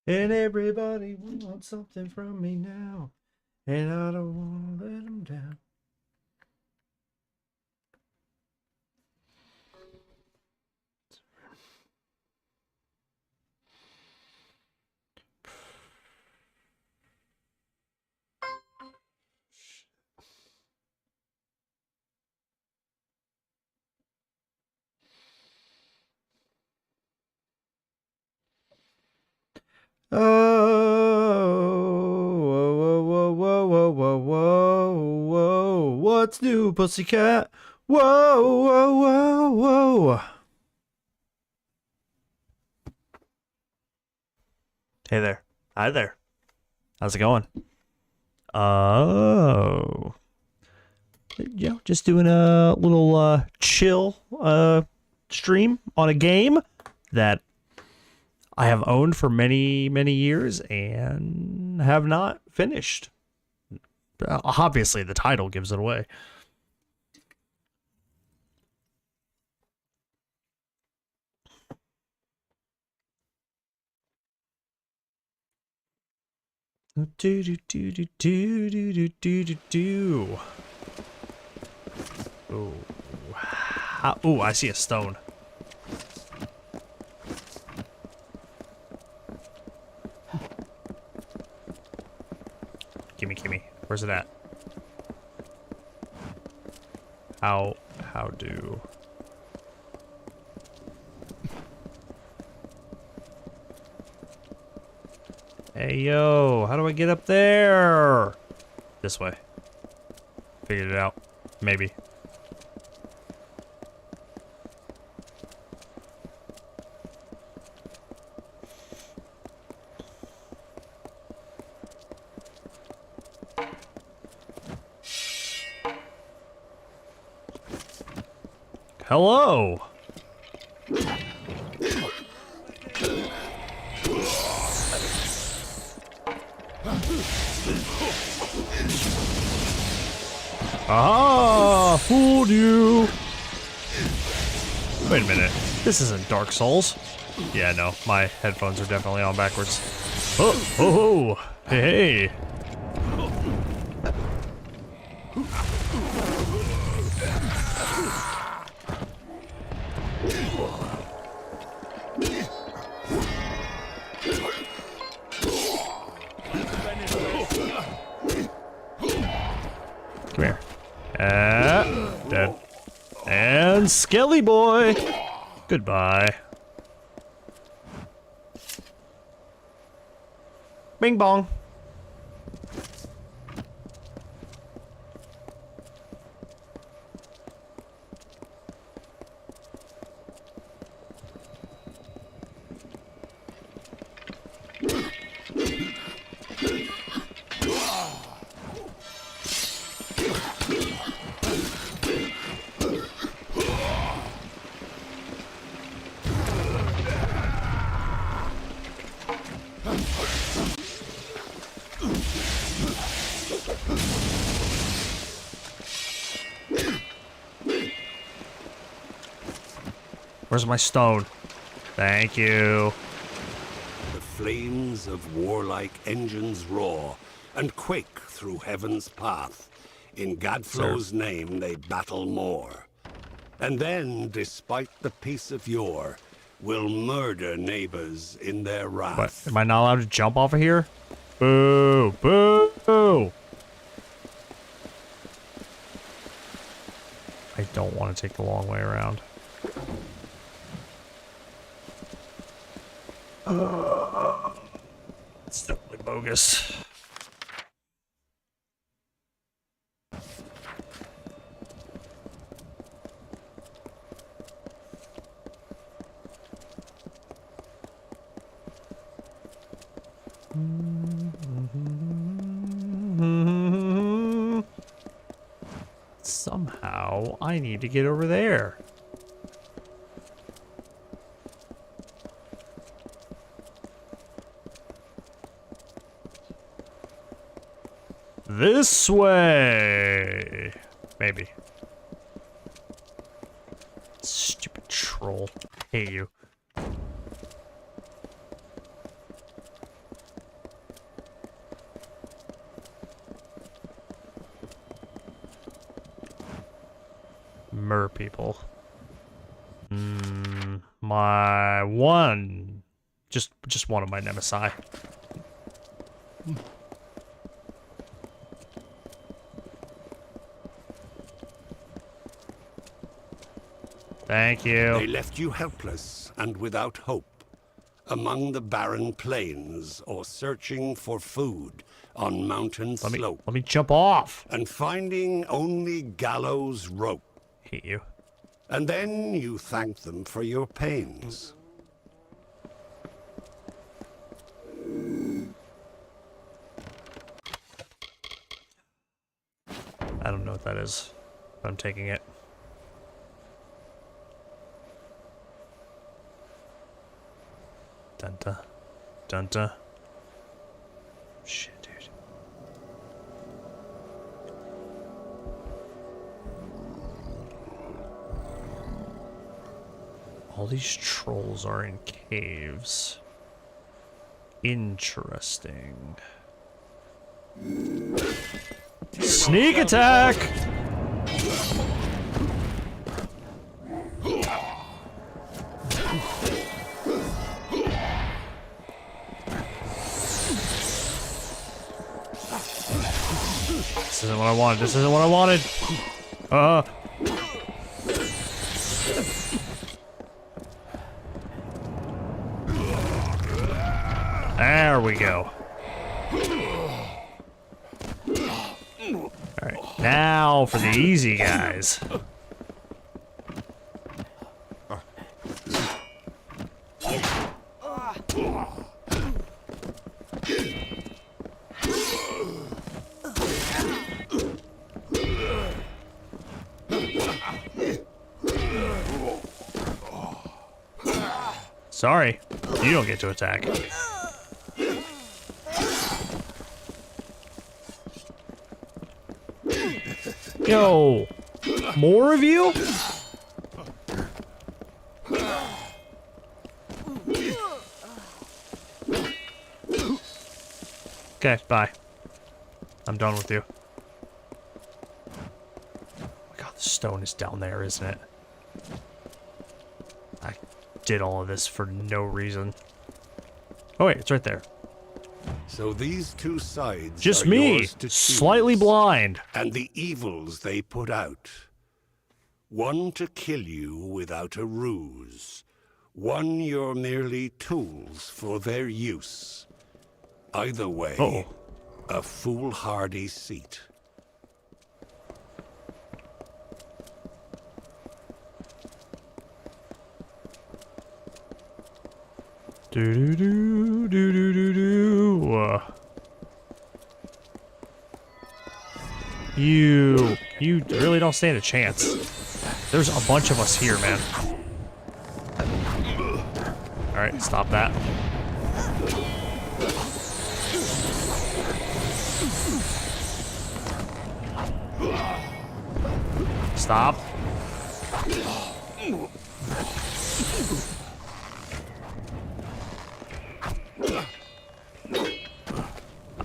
And everybody wants something from me now. And I don't want to let them down. Oh, whoa, whoa, whoa, whoa, whoa, whoa, whoa. What's new, pussycat? Whoa, whoa, whoa, whoa. Hey there. Hi there. How's it going? Oh. You know, just doing a little chill stream on a game that I have owned for many, many years and have not finished. Obviously, the title gives it away. Do do do do do do do do do do. Oh, oh! I see a stone. Gimme, gimme. Where's it at? How do? Hey, yo, how do I get up there? This way. Figured it out. Maybe. Hello. Ah, fooled you. Wait a minute. This isn't Dark Souls. Yeah, no, my headphones are definitely on backwards. Oh, oh, oh. Hey, hey. Come here. Dead. And Skelly boy. Goodbye. Bing bong. Where's my stone? Thank you. The flames of warlike engines roar and quake through heaven's path. In Gadflow's name they battle more. And then, despite the peace of yore, will murder neighbors in their wrath. What? Am I not allowed to jump off of here? Boo! Boo! I don't want to take the long way around. It's totally bogus. Somehow, I need to get over there. This way. Maybe. Stupid troll. Hate you. mer people. My one, just one of my nemesis. Thank you. They left you helpless and without hope, among the barren plains or searching for food on mountain slopes. Let me jump off. And finding only gallows rope. Hate you. And then you thank them for your pains. I don't know what that is, but I'm taking it. Dunta. Dunta. Shit, dude. All these trolls are in caves. Interesting. Sneak attack! This isn't what I wanted. This isn't what I wanted. There we go. Alright, now for the easy guys. Sorry, you don't get to attack. Yo, more of you? Okay, bye. I'm done with you. Oh my god, the stone is down there, isn't it? I did all of this for no reason. Oh wait, it's right there. So these two sides Just are me, yours to choose, slightly blind. and the evils they put out. One to kill you without a ruse. One you're merely tools for their use. Either way, a foolhardy seat. Do do do do do do do. You really don't stand a chance. There's a bunch of us here, man. All right, stop that. Stop.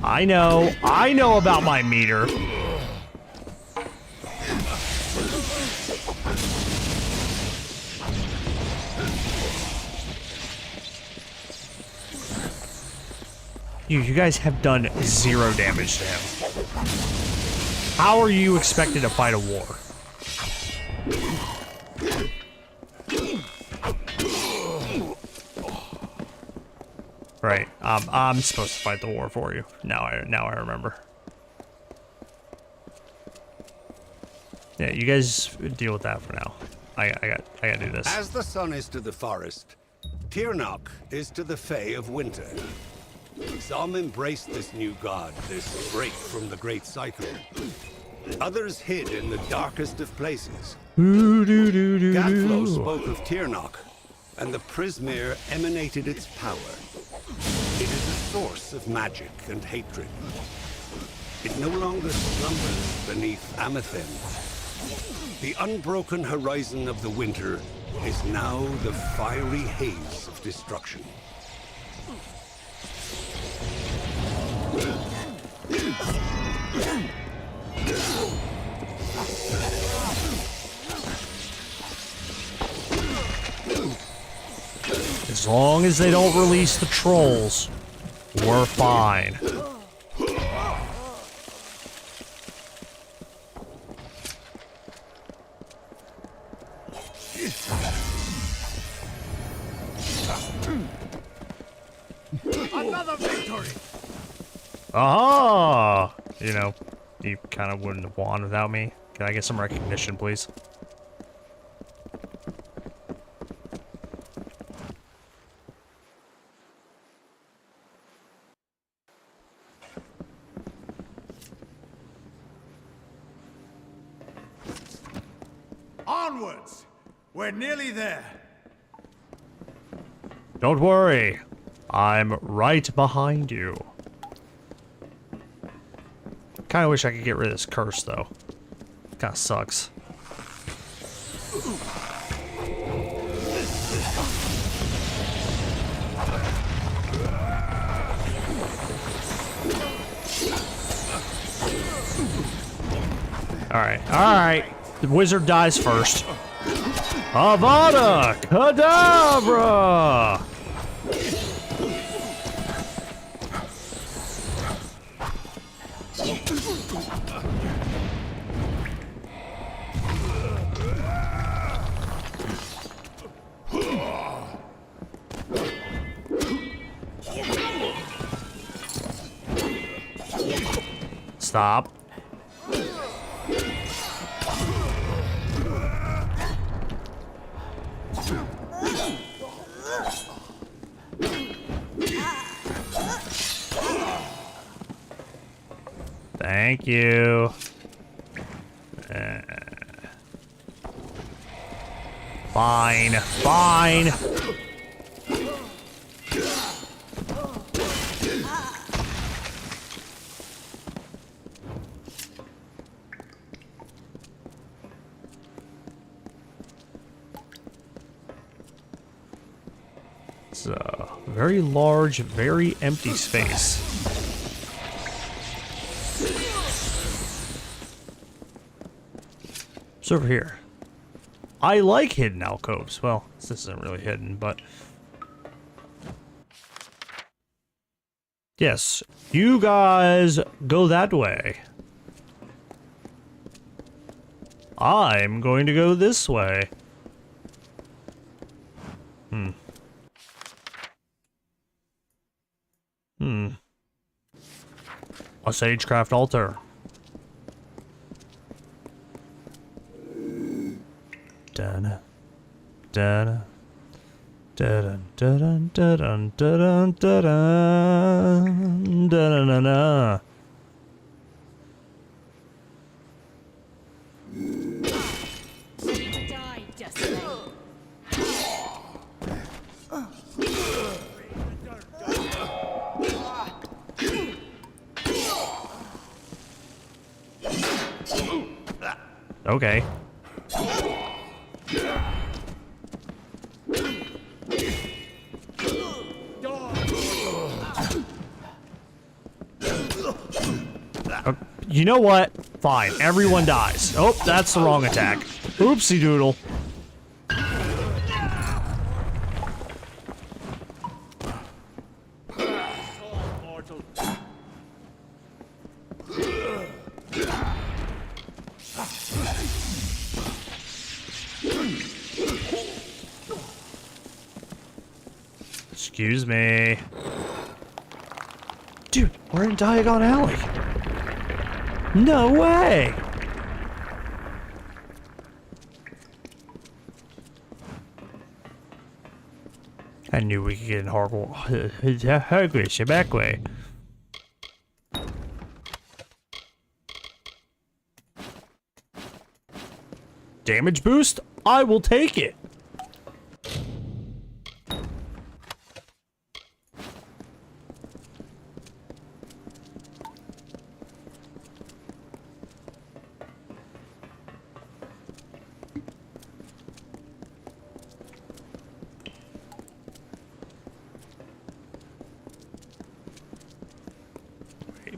I know about my meter. You guys have done 0 damage to him. How are you expected to fight a war? Right, I'm supposed to fight the war for you. Now I remember. Yeah, you guys deal with that for now. I gotta do this. As the sun is to the forest, Tirnoch is to the Fae of winter. Some embraced this new god, this break from the great cycle. Others hid in the darkest of places. Gadflo spoke of Tirnoch, and the Prismere emanated its power. It is a source of magic and hatred. It no longer slumbers beneath Amethyst. The unbroken horizon of the winter is now the fiery haze of destruction. As long as they don't release the trolls, we're fine. Another victory! Aha! You know, you kind of wouldn't have won without me. Can I get some recognition, please? Onwards! We're nearly there. Don't worry. I'm right behind you. Kinda wish I could get rid of this curse, though. Kinda sucks. Alright, alright. The wizard dies first. Avada Kedavra! Stop. Thank you. Fine, fine. It's a very large, very empty space. What's over here? I like hidden alcoves. Well, this isn't really hidden, but... Yes, you guys go that way. I'm going to go this way. A sagecraft altar. Dun dun dun dun dun dun dun dun dun dun. Die, Destiny. Okay. You know what? Fine. Everyone dies. Oh, that's the wrong attack. Oopsie doodle. Excuse me. Dude, we're in Diagon Alley. No way! I knew we could get in Hogwarts back way. Damage boost? I will take it.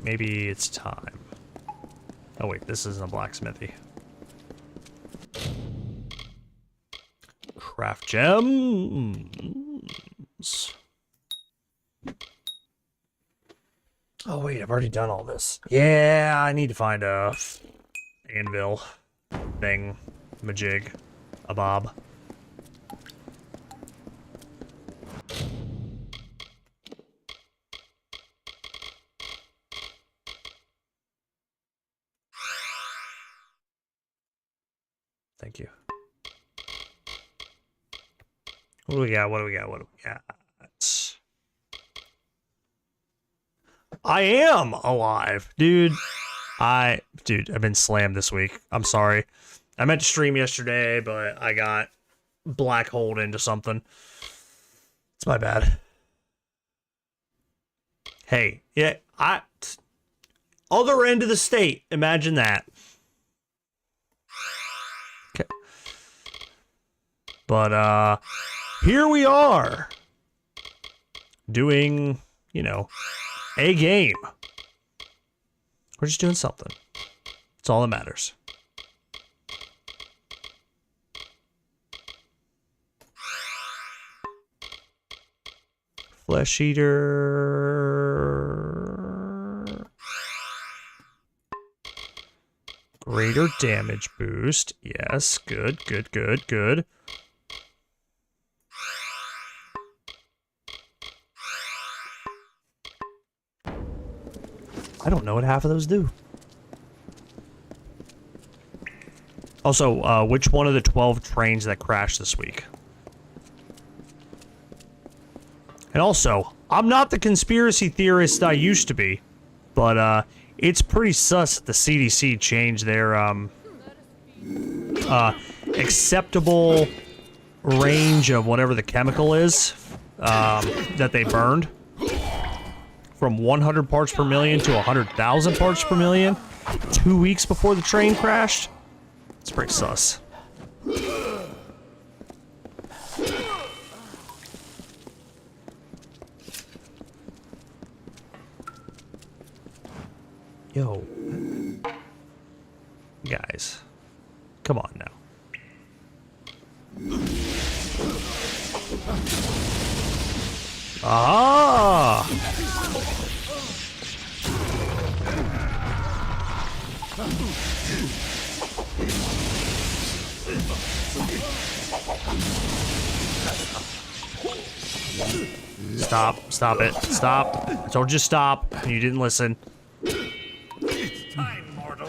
Maybe it's time. Oh wait, this isn't a blacksmithy. Craft gem. Oh wait, I've already done all this. Yeah, I need to find a anvil thing, majig, a bob. Thank you. What do we got? What do we got? What do we got? I am alive, dude. Dude, I've been slammed this week. I'm sorry. I meant to stream yesterday, but I got black holed into something. It's my bad. Hey, yeah, other end of the state. Imagine that. Okay. But, here we are. Doing, you know, a game. We're just doing something. It's all that matters. Flesh Eater. Greater damage boost. Yes, good, good, good, good. I don't know what half of those do. Also, which one of the 12 trains that crashed this week? And also, I'm not the conspiracy theorist I used to be, but it's pretty sus that the CDC changed their acceptable range of whatever the chemical is that they burned from 100 parts per million to 100,000 parts per million 2 weeks before the train crashed. It's pretty sus. Yo. Guys. Come on now. Ah! Stop it. Stop. I told you to stop, and you didn't listen. It's time, mortal.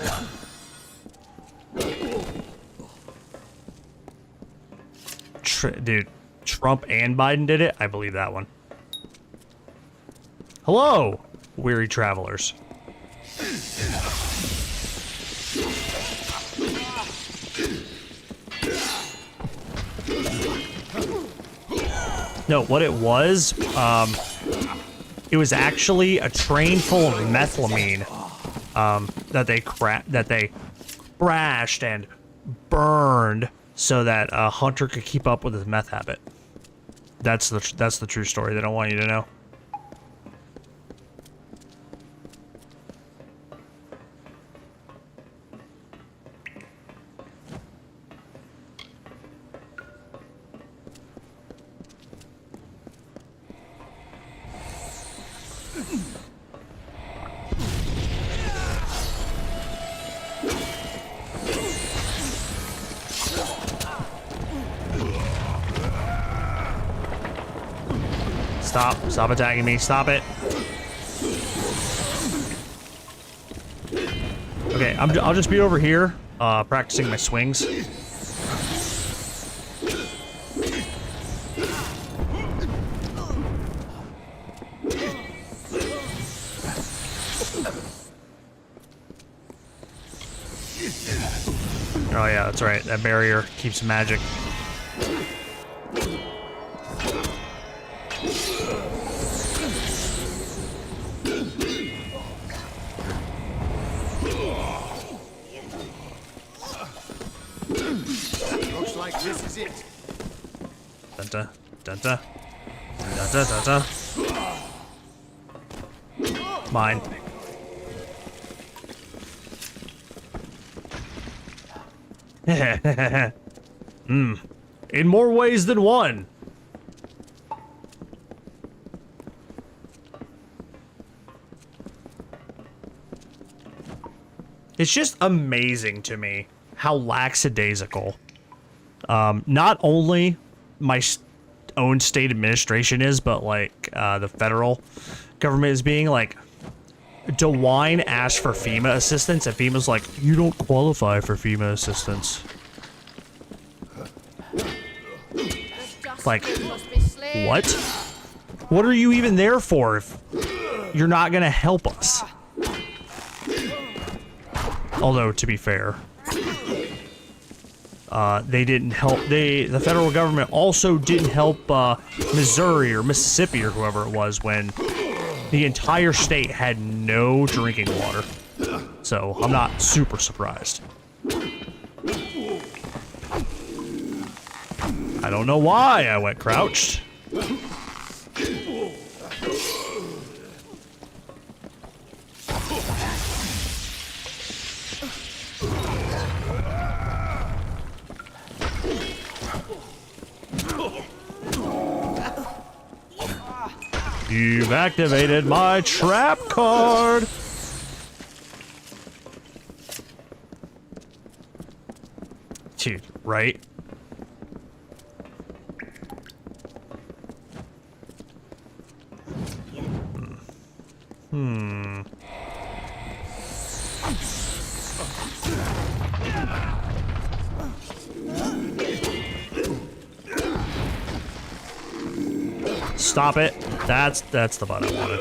Dude, Trump and Biden did it? I believe that one. Hello, weary travelers. No, what it was actually a train full of methylamine that they crashed and burned so that Hunter could keep up with his meth habit. That's the true story. They don't want you to know. Stop attacking me. Stop it. Okay, I'll just be over here, practicing my swings. Oh yeah, that's right. That barrier keeps magic. Looks like this is it. Dun-dun, dun-dun, dun-dun, dun-dun. Mine. In more ways than one. It's just amazing to me how lackadaisical not only my own state administration is, but like the federal government is being. Like, DeWine asked for FEMA assistance, and FEMA's like, you don't qualify for FEMA assistance. Like, what? What are you even there for if you're not gonna help us? Although, to be fair, they didn't help. The federal government also didn't help Missouri or Mississippi or whoever it was when the entire state had no drinking water. So I'm not super surprised. I don't know why I went crouched. You've activated my trap card. Dude, right? Stop it. That's the button I wanted.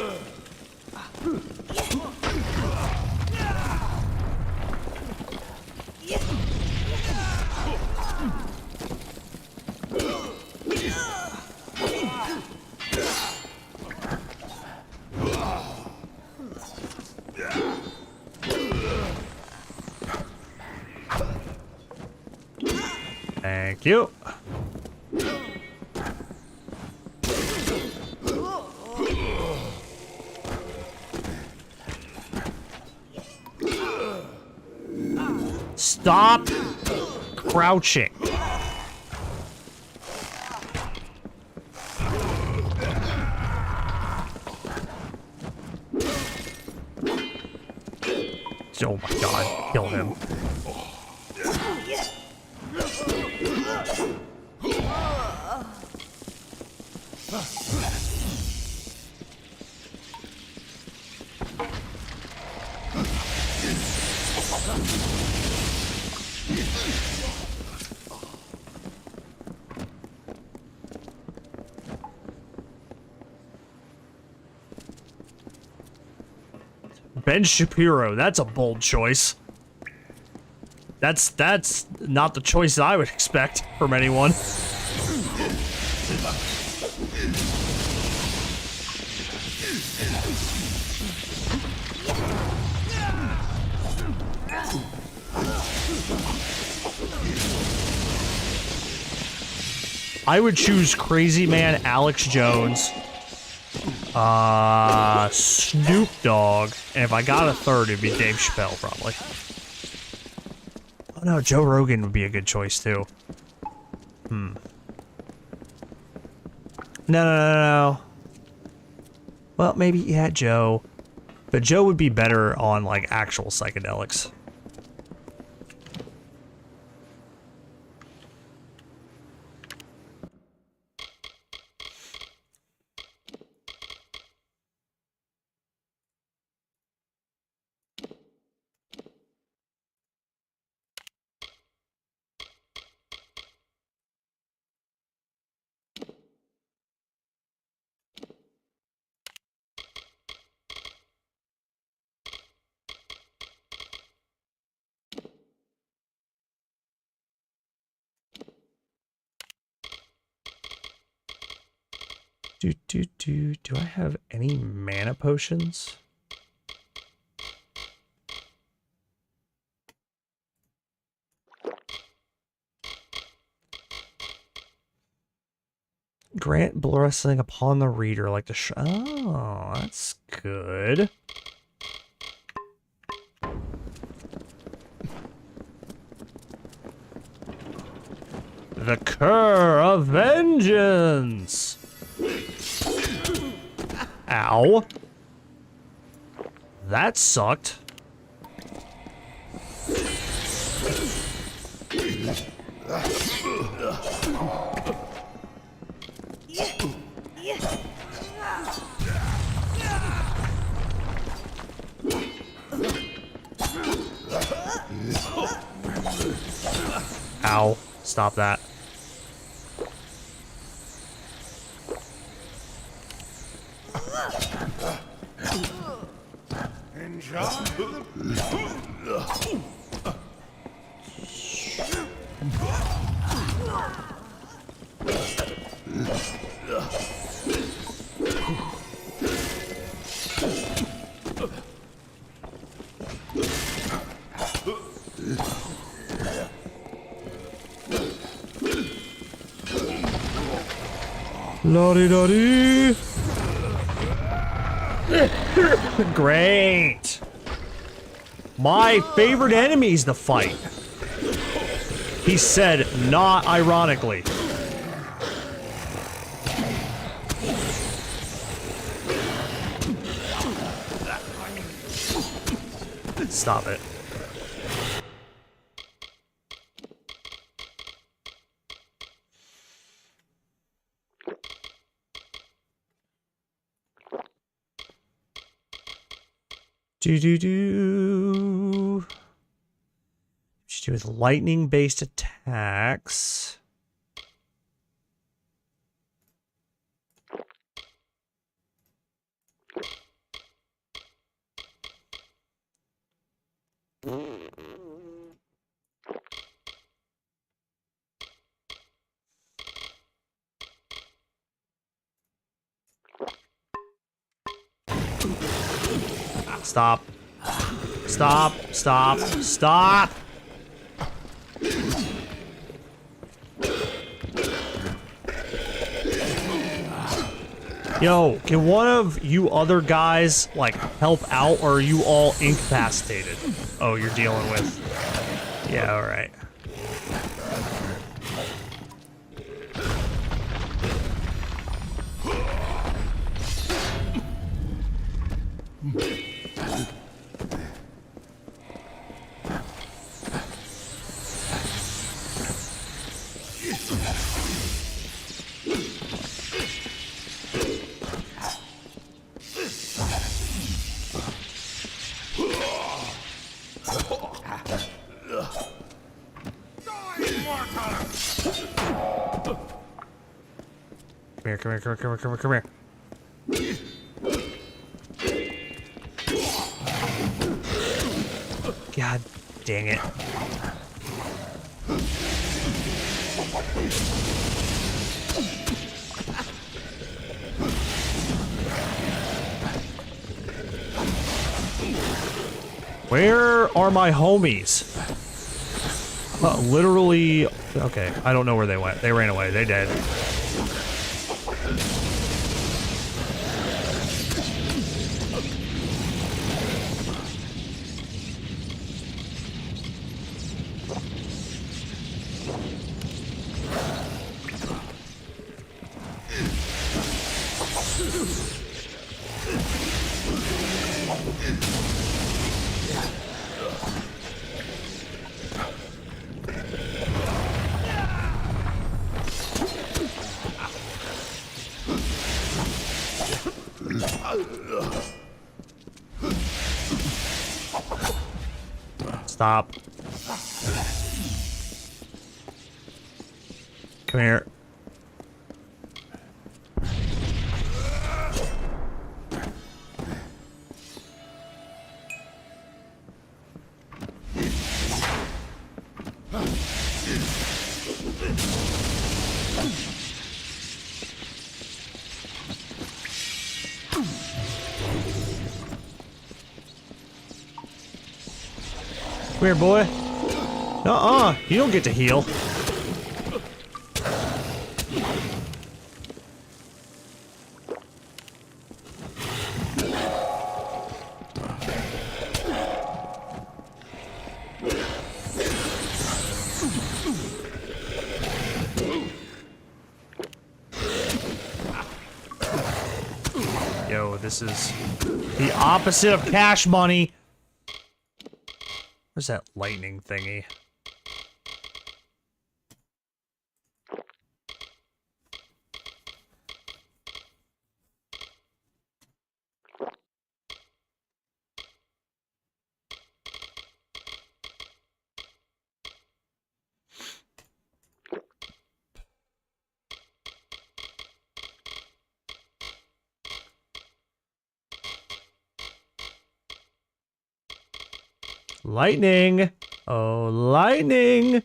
Thank you. Stop crouching. Oh my god, kill him. Ben Shapiro, that's a bold choice. That's not the choice I would expect from anyone. I would choose Crazy Man Alex Jones, Snoop Dogg, and if I got a third, it'd be Dave Chappelle, probably. Oh no, Joe Rogan would be a good choice, too. No, no, no, no. Well, maybe, yeah, Joe. But Joe would be better on, like, actual psychedelics. Do I have any mana potions? Grant blessing upon the reader, like the oh, that's good. The Cur of Vengeance! Ow. That sucked. Ow. Stop that. Enjoy Lordy-doddy. Great. My favorite enemy's the fight. He said, not ironically. Stop it. Do. Just do with lightning-based attacks. Stop. Stop. Stop. Stop. Yo, can one of you other guys, like, help out, or are you all incapacitated? Oh, you're dealing with... Yeah, alright. Come here. God dang it. Where are my homies? Literally... Okay, I don't know where they went. They ran away. They dead. Stop. Come here. Come here, boy. Nuh-uh. You don't get to heal. Yo, this is the opposite of cash money. Where's that lightning thingy? Lightning. Oh, lightning.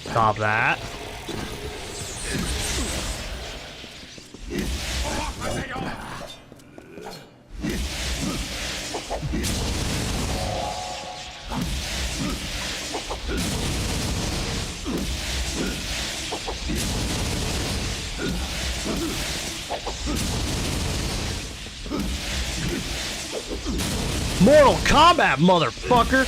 Stop that. Mortal Kombat, motherfucker!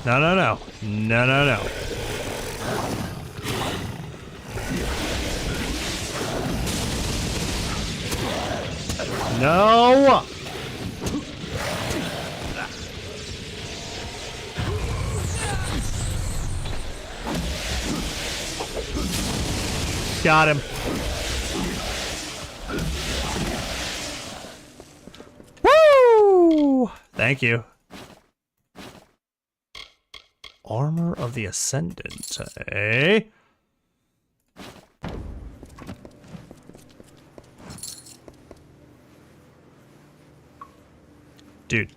No, no, no. No, no, no. No! Got him. Woo! Thank you. Armor of the Ascendant, eh? Dude,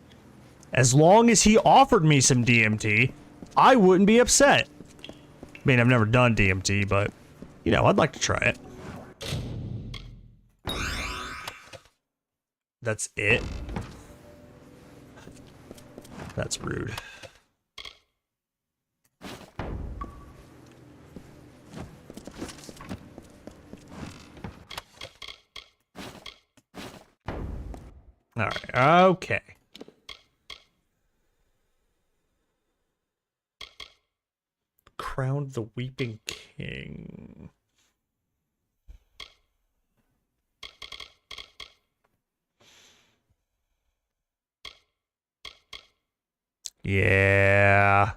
as long as he offered me some DMT, I wouldn't be upset. I mean, I've never done DMT, but, you know, I'd like to try it. That's it? That's rude. Alright, okay. Crowned the Weeping King. Yeah.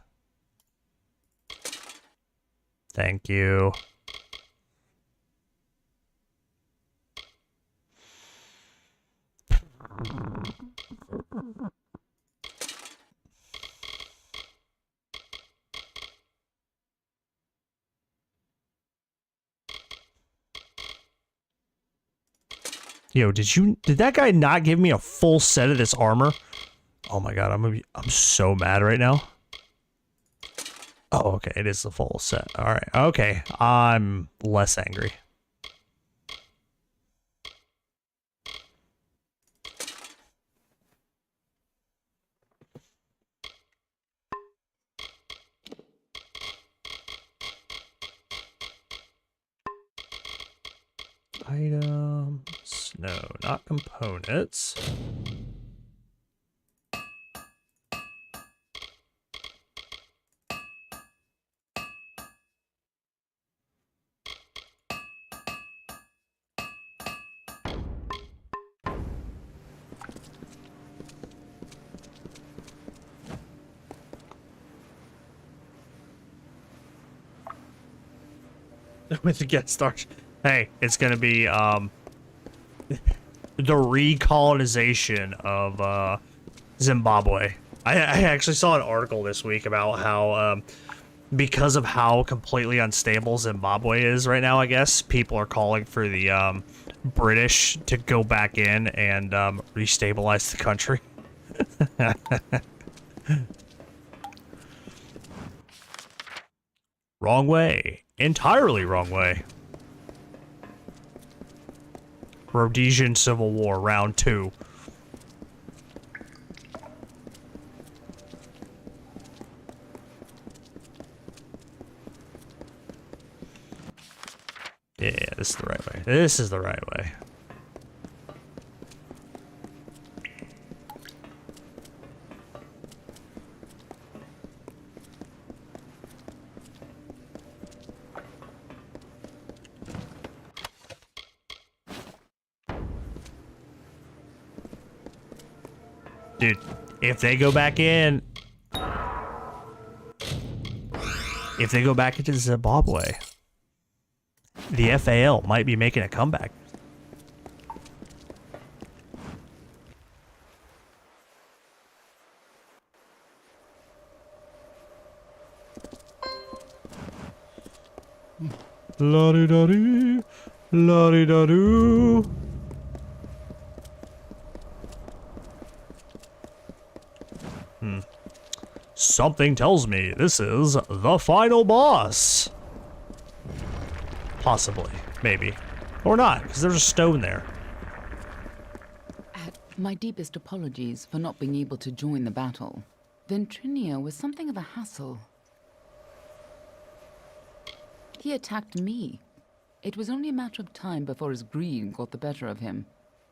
Thank you. Yo, did that guy not give me a full set of this armor? Oh my god, I'm so mad right now. Oh, okay, it is the full set. Alright, okay. I'm less angry. Items. No, not components. With the guest stars. Hey, it's gonna be the recolonization of Zimbabwe. I actually saw an article this week about how because of how completely unstable Zimbabwe is right now, I guess people are calling for the British to go back in and restabilize the country. Wrong way. Entirely wrong way. Rhodesian Civil War, round 2. Yeah, this is the right way. This is the right way. Dude, if they go back in... If they go back into Zimbabwe, the FAL might be making a comeback. La-di-da-dee, la-di-da-doo. Something tells me this is the final boss. Possibly. Maybe. Or not, because there's a stone there. My deepest apologies for not being able to join the battle. Ventrinia was something of a hassle. He attacked me. It was only a matter of time before his greed got the better of him.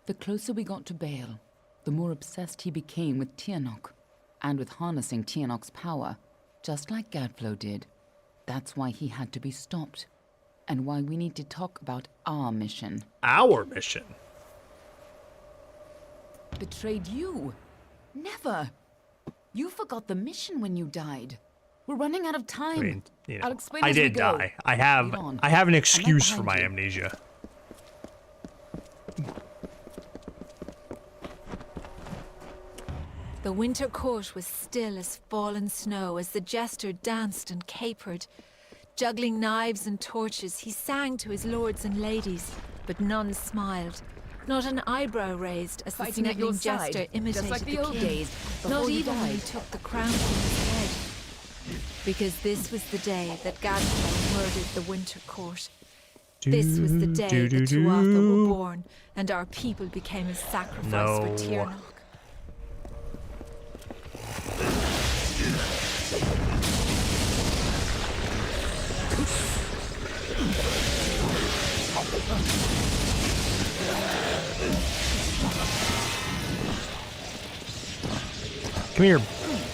The closer we got to Bale, the more obsessed he became with Tianok, and with harnessing Tianok's power, just like Gadflow did. That's why he had to be stopped, and why we need to talk about our mission. Our mission? Betrayed you? Never! You forgot the mission when you died. We're running out of time. I mean, you know, I'll explain I as we did go. die. I Lead have on. an I'm excuse right for my behind you. amnesia. The winter court was still as fallen snow as the jester danced and capered. Juggling knives and torches, he sang to his lords and ladies, but none smiled. Not an eyebrow raised as the Fighting at your sniveling side, jester imitated just like the old king. days, before Not you even when he died. took the crown from his head. Because this was the day that Gadflow murdered the winter court. This was the day the Tuatha were born, and our people became a sacrifice for No. Tiernach. Come here,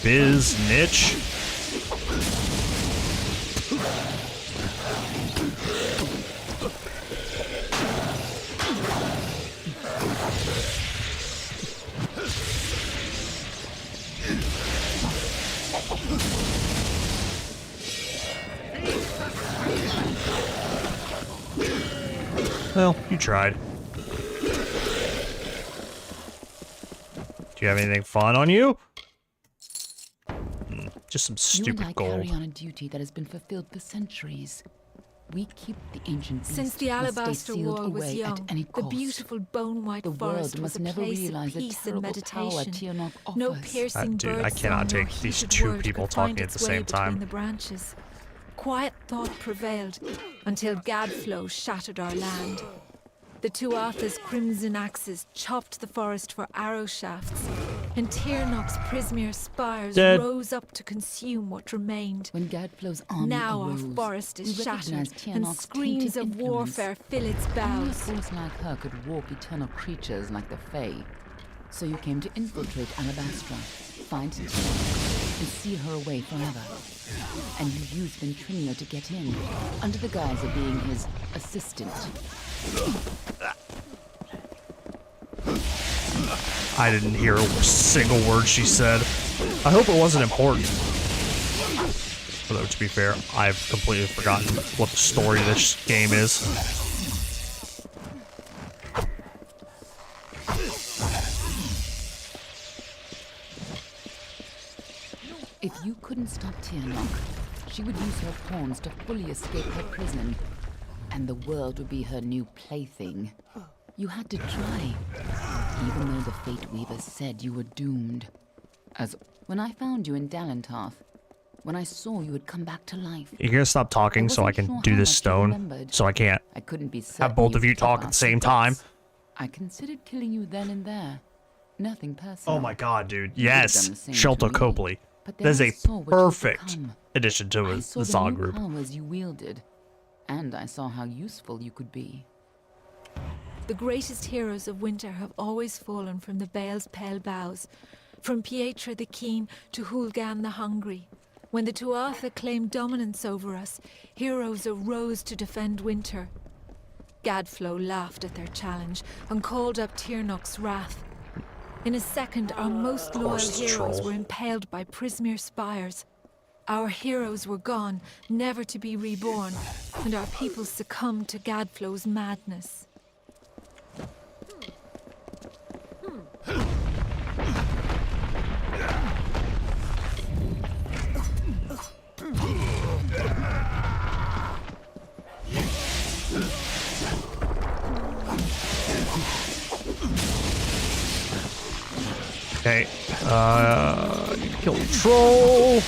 Biz Niche. Well, you tried. Do you have anything fun on you? Just some You and I stupid gold. carry on a duty that has been fulfilled for centuries. We keep the ancient beast Since the must stay Alabaster sealed Wall was away young, at any the cost. beautiful bone-white The forest world was must a never place realize of the peace and terrible power meditation. Tiernach No offers. piercing Dude, I bird cannot song nor take these heated two word people could find talking at its the way same time. between the branches. Quiet thought prevailed until Gadflow shattered our land. The Tuatha's crimson axes chopped the forest for arrow shafts, and Tiernach's Prismere spires Dead. rose up to consume what remained. When Gadflow's army Now arose, our forest is we shattered, recognized and Tiernach's screams tainted of influence. warfare fill its Only a boughs. force like her could walk eternal creatures like the Fae. So you came to infiltrate Alabastra, find Tiernach, and seal her away forever. And you used Ventrinia to get in, under the guise of being his assistant. I didn't hear a single word she said. I hope it wasn't important. Although, to be fair, I've completely forgotten what the story of this game is. If you couldn't stop Tiernach, she would use her pawns to fully escape her prison, and the world would be her new plaything. You had to try, even though the Fate Weaver said you were doomed. As when I found you in Dalentarth, when I saw you had come back to life, You're gonna stop talking so I wasn't can sure do how this much you stone, remembered. so I can't I couldn't be certain have both of you'd you stop talk at the after same time. guts. I considered killing you then and there. Nothing personal. Oh my god, dude. You would've Yes, done the same to Shelter me. Copley. But That is then I a saw what you'd perfect become. addition to I the saw the song new group. powers you wielded, and I saw how useful you could be. The greatest heroes of winter have always fallen from the Bale's pale boughs, from Pietra the Keen to Hulgan the Hungry. When the Tuatha claimed dominance over us, heroes arose to defend winter. Gadflow laughed at their challenge and called up Tiernach's wrath. In a second, our most loyal course, heroes troll. were impaled by Prismere spires. Our heroes were gone, never to be reborn, and our people succumbed to Gadflow's madness. Okay. Need to kill the troll.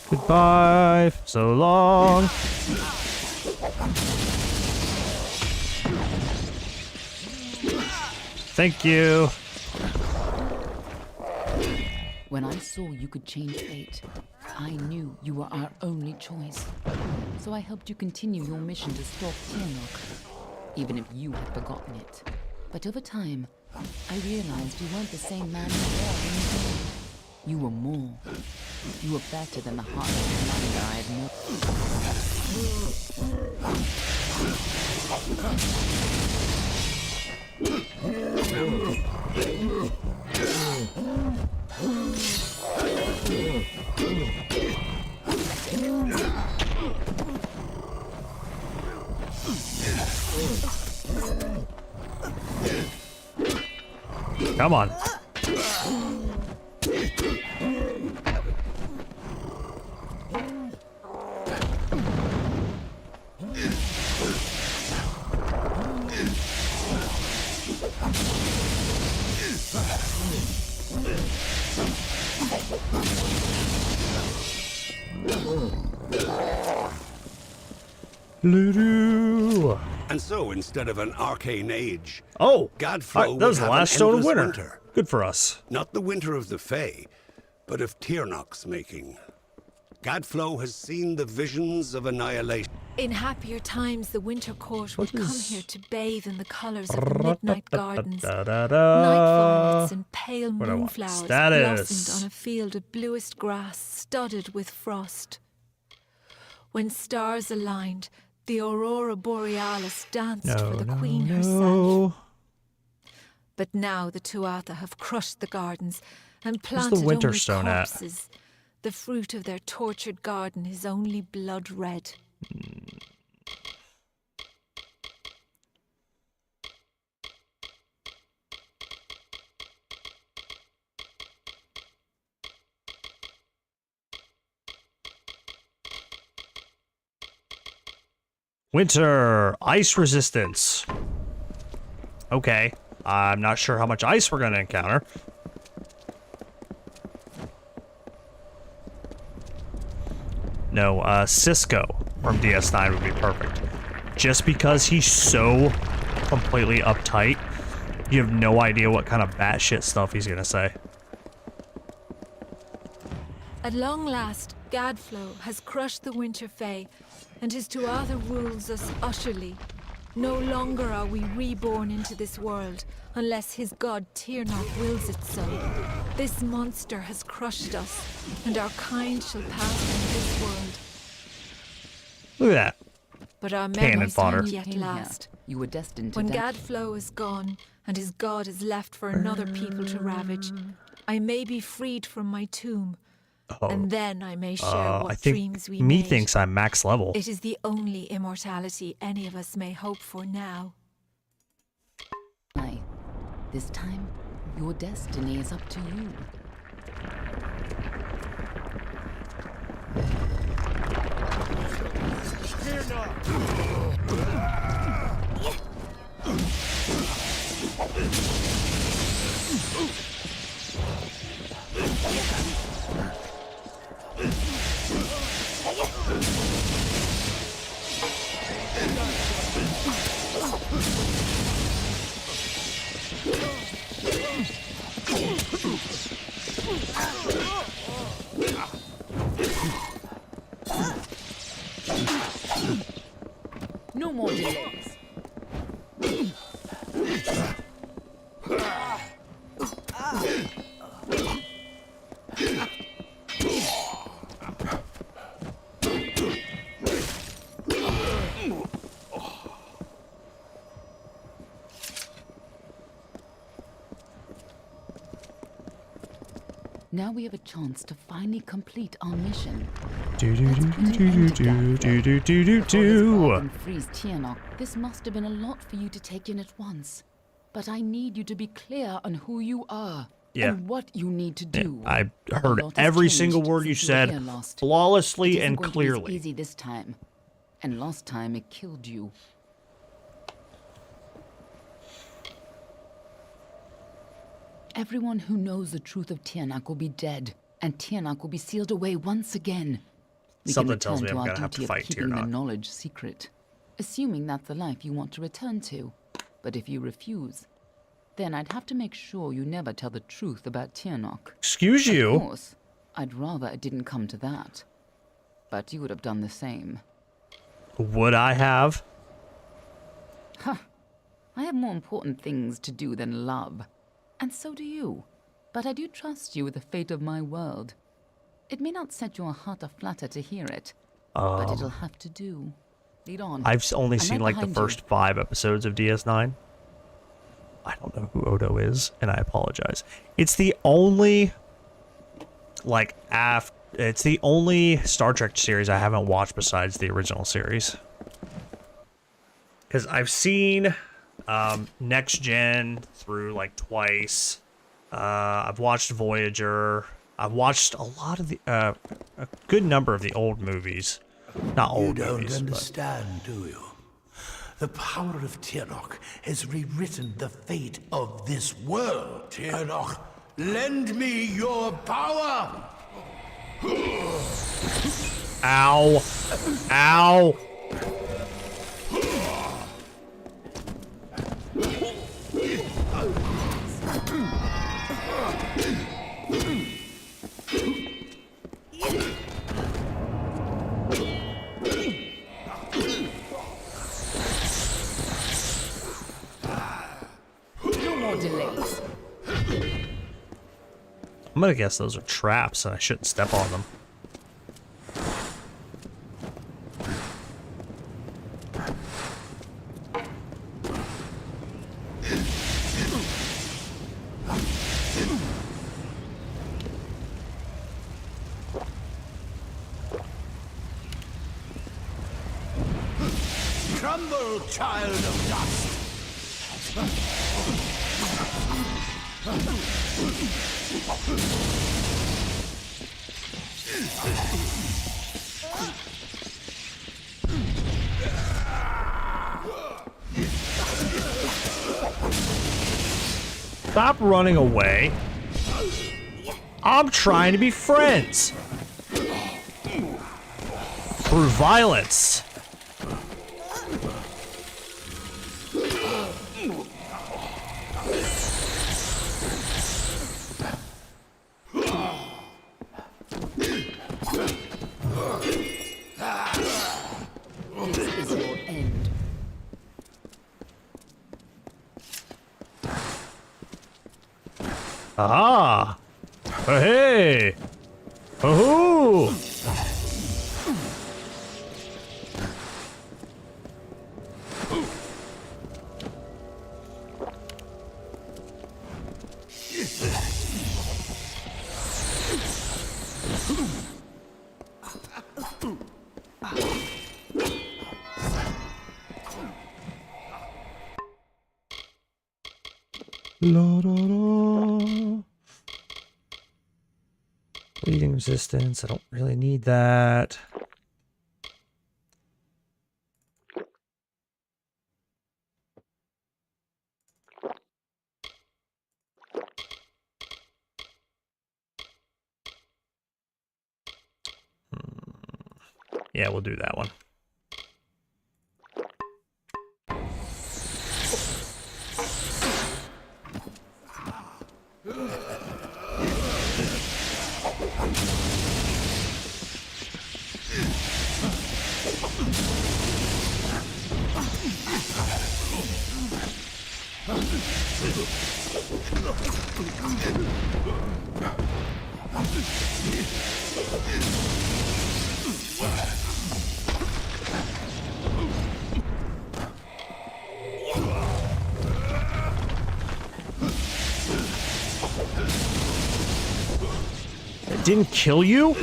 Goodbye. So long. Thank you. When I saw you could change fate, I knew you were our only choice. So I helped you continue your mission to stop Tiernok, even if you had forgotten it. But over time, I realized you weren't the same man you were when you came. You were more. You were better than the heartless commander I had known. Come on. Lulu. And so, instead of an arcane age, Oh, Gadflow that was would the have last an stone of endless winter. Good for us. Not the winter of the Fae, but of Tiernok's making. Gadflow has seen the visions of annihilation. In happier times, the Winter Court would What come is- here to bathe in the colours of the midnight gardens. Night Da-da-da. violets and pale What do I want? moonflowers Status. blossomed on a field of bluest grass studded with frost. When stars aligned, the aurora borealis danced for the queen herself. No. But now the Tuatha have crushed the gardens and Where's planted the winter only stone at? corpses. The fruit of their tortured garden is only blood red. Winter ice resistance. Okay. I'm not sure how much ice we're gonna encounter. No, Cisco from DS9 would be perfect. Just because he's so completely uptight, you have no idea what kind of batshit stuff he's gonna say. At long last, Gadflow has crushed the Winter Fae, and his Tuatha rules us utterly. No longer are we reborn into this world, unless his god Tiernok wills it so. This monster has crushed us, and our kind shall pass from this world. Look at that. But our Cannon memories fodder. don't You yet came here. last. You were destined to When die. Gadflow is gone, and his god is left for another people to ravage, I may be freed from my tomb, and then I may share what I think dreams we me made. thinks I'm max level. It is the only immortality any of us may hope for now. Aye. This time, your destiny is up to you. Now we have a chance to finally complete our mission. Do do Let's do put an do end to do do do do do Before this do. bargain frees Tianok, this must have been a lot for you to take in at once. But I need you to be clear on who you are and what you need to do. I A heard lot has every changed single word you since were said here last. flawlessly It isn't and going to be as clearly. easy this time. And last time it killed you. Everyone who knows the truth of Tianak will be dead, and Tianak will be sealed away once again. We Something can tells me return I'm to gonna our have to duty fight of keeping the Tianak. knowledge secret, assuming that's the life you want to return to. But if you refuse, then I'd have to make sure you never tell the truth about Tianok. Excuse Of you. course, I'd rather it didn't come to that. But you would have done the same. Would I have? I have more important things to do than love. And so do you. But I do trust you with the fate of my world. It may not set your heart aflutter to hear it, but it'll have to do. Lead on. I've only I'm seen right like the behind you. first 5 episodes of DS9. I don't know who Odo is, and I apologize. It's the only it's the only Star Trek series I haven't watched besides the original series. Because I've seen Next Gen through like twice. I've watched Voyager. I've watched a lot of the a good number of the old movies. Not You old don't movies, but understand, do you? The power of Tianok has rewritten the fate of this world. Tianok, lend me your power! ow, ow. No more delays. I'm gonna guess those are traps, and I shouldn't step on them. Crumble, child of dust! Stop running away. I'm trying to be friends. Through violence. This is your end. Ah. Hey. Oh. La, da, da. Bleeding resistance. I don't really need that. Yeah, we'll do that one. didn't kill you?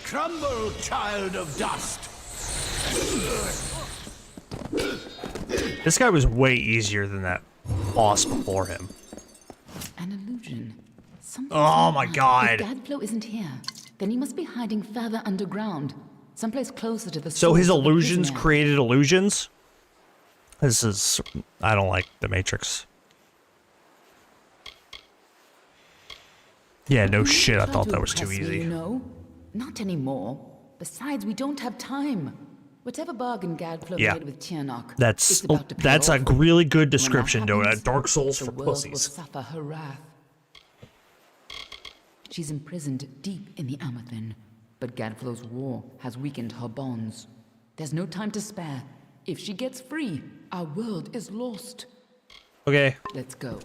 Crumble, child of dust! This guy was way easier than that boss before him. An illusion. Something's Oh not my right. God. If Gadflow isn't here, then he must be hiding further underground, someplace closer to the So his source of the illusions prisoner. created illusions? This is... I don't like the Matrix. Yeah, no shit, I Try thought to that was too impress me, easy. You know? Not anymore. Besides, we don't have time. Whatever bargain Gadflow Yeah. made with Tiernok, That's it's about to pay that's a off. really good When that description to it. happens, Dark Souls the for world will pussies. suffer her wrath. She's imprisoned deep in the Amethyst, but Gadflow's war has weakened her bonds. There's no time to spare. If she gets free, our world is lost. Okay. Let's go.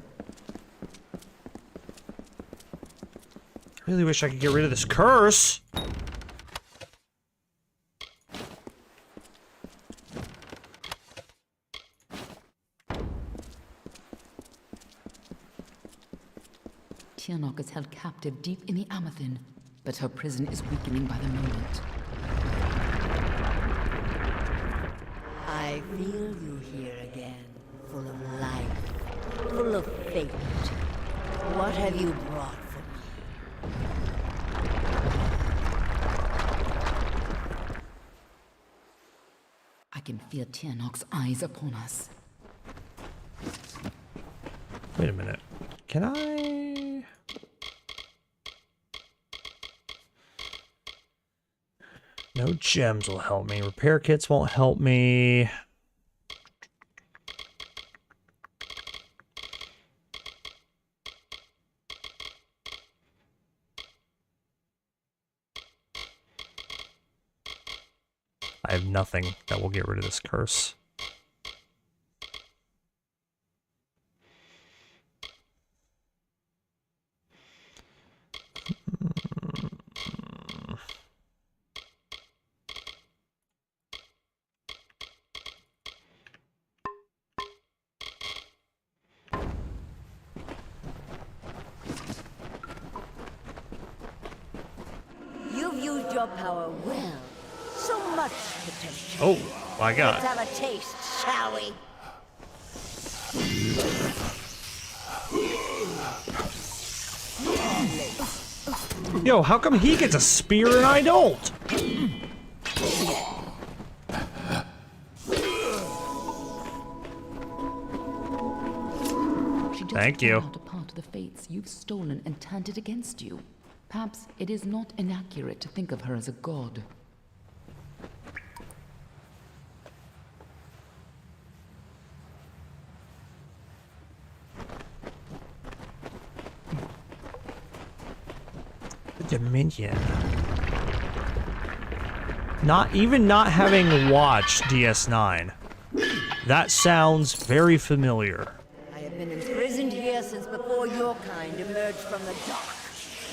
Really wish I could get rid of this curse. Tiernok is held captive deep in the Amethyst, but her prison is weakening by the moment. I feel you here again, full of life, full of fate. What have you brought for me? I can feel Tiernok's eyes upon us. Wait a minute. Can I... No gems will help me. Repair kits won't help me. I have nothing that will get rid of this curse. You've used your power well. So much potential. Oh, my God. Let's have a taste, shall we? Yo, how come he gets a spear and I don't? She just Thank you. found out a part of the fates you've stolen and turned it against you. Perhaps it is not inaccurate to think of her as a god. The Dominion. Not having watched DS9. That sounds very familiar. I have been imprisoned here since before your kind emerged from the dark.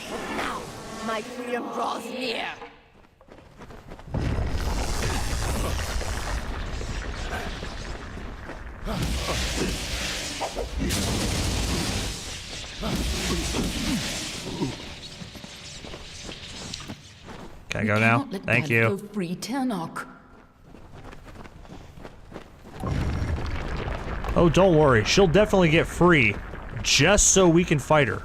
But now, my freedom draws near. Can I go now? Cannot let Thank you. Gadflow free Tiernok. Oh, don't worry. She'll definitely get free. Just so we can fight her.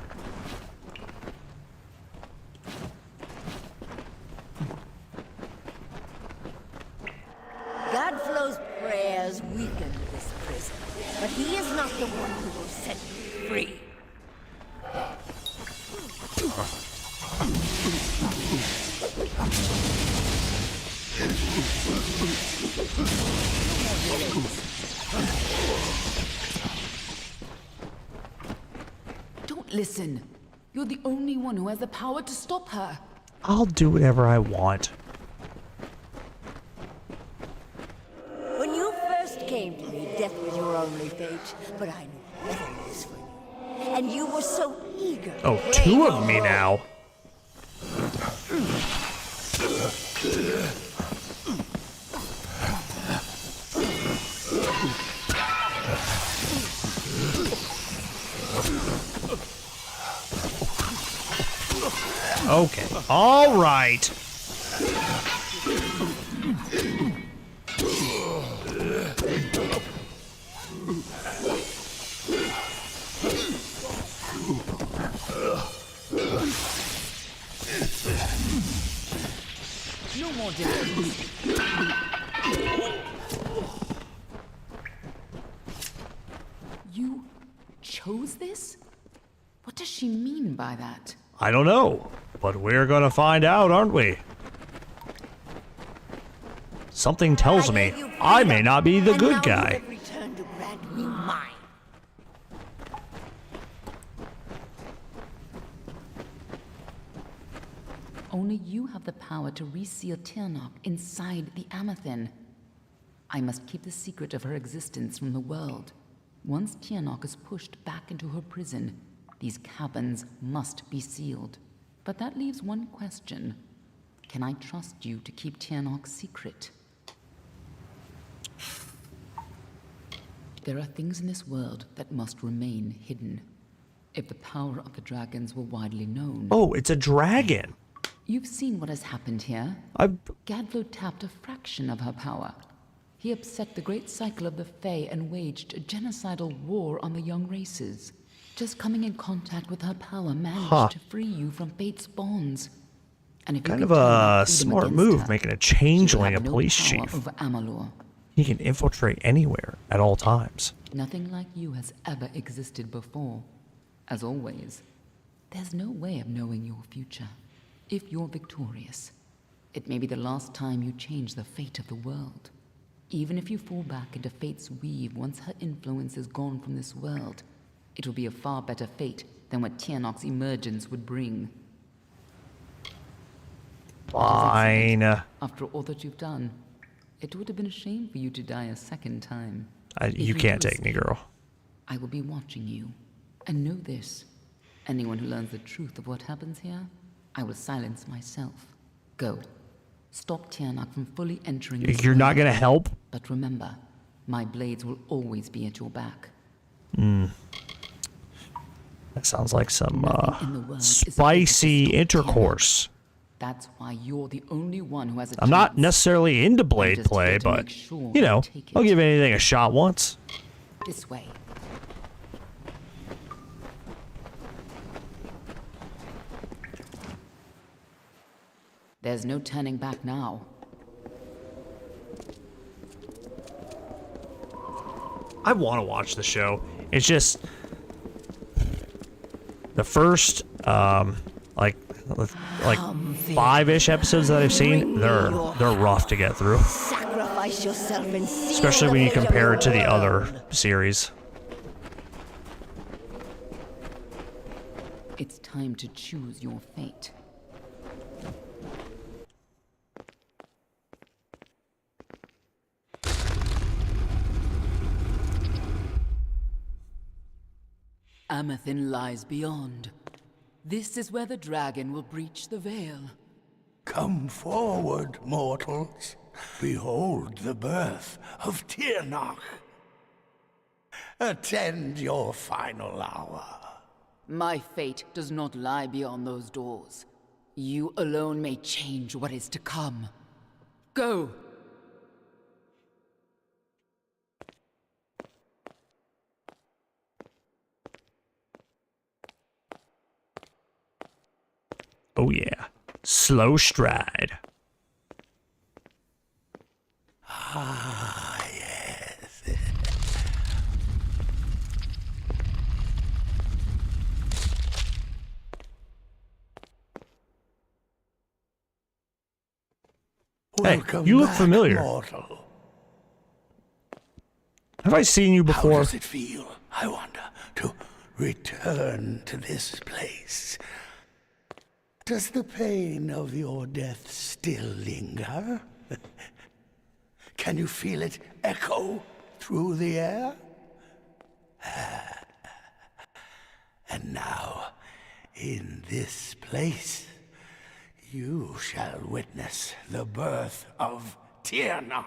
Godflow's prayers weakened this prison, but he is not the one who will set you free. Don't listen. You're the only one who has the power to stop her. I'll do whatever I want. came to me, death was your only fate, but I knew better was for you. And you were so eager. Oh, two of me now. Okay, all right. No more delays. You chose this? What does she mean by that? I don't know, but we're gonna find out, aren't we? Something tells me I may not be the good guy. And now you have returned to grant me mine. Only you have the power to reseal Tirnoch inside the Amethyst. I must keep the secret of her existence from the world. Once Tirnoch is pushed back into her prison, these caverns must be sealed. But that leaves one question. Can I trust you to keep Tirnoch's secret? There are things in this world that must remain hidden. If the power of the dragons were widely known... Oh, it's a dragon. You've seen what has happened here. Gadflo tapped a fraction of her power. He upset the great cycle of the Fae and waged a genocidal war on the young races. Just coming in contact with her power managed to free you from fate's bonds. And if Kind you of could turn a that freedom smart against move, her, making a she would changeling a have no police power chief. over Amalur. He can infiltrate anywhere at all times. Nothing like you has ever existed before. As always, there's no way of knowing your future. If you're victorious, it may be the last time you change the fate of the world. Even if you fall back into fate's weave once her influence is gone from this world, it will be a far better fate than what Tirnoch's emergence would bring. Fine. After all that you've done, it would have been a shame for you to die a second time. You can't take me, girl. I will be watching you. And know this. Anyone who learns the truth of what happens here, I will silence myself. Go. Stop Tirnoch from fully entering this You're not world. gonna help? But remember, my blades will always be at your back. That sounds like some Nothing in the world is able to spicy stop intercourse. That's why you're the only one who has a I'm not chance. necessarily into I'm blade just play, here to but, make sure you know, take it. I'll give anything a shot once. This way. There's no turning back now. I want to watch the show. It's just the first like 5-ish episodes that I've seen, they're rough to get through, Sacrifice yourself and seal especially the when you fate of compare the it to the other world. series. It's time to choose your fate. Amethyst lies beyond. This is where the dragon will breach the veil. Come forward, mortals. Behold the birth of Tirnoch. Attend your final hour. My fate does not lie beyond those doors. You alone may change what is to come. Go! Oh yeah, slow stride. Ah, yes. Hey, Welcome you look back, familiar. mortal. Have I seen you How before? does it feel, I wonder, to return to this place? Does the pain of your death still linger? Can you feel it echo through the air. And now, in this place, you shall witness the birth of Tirnoch,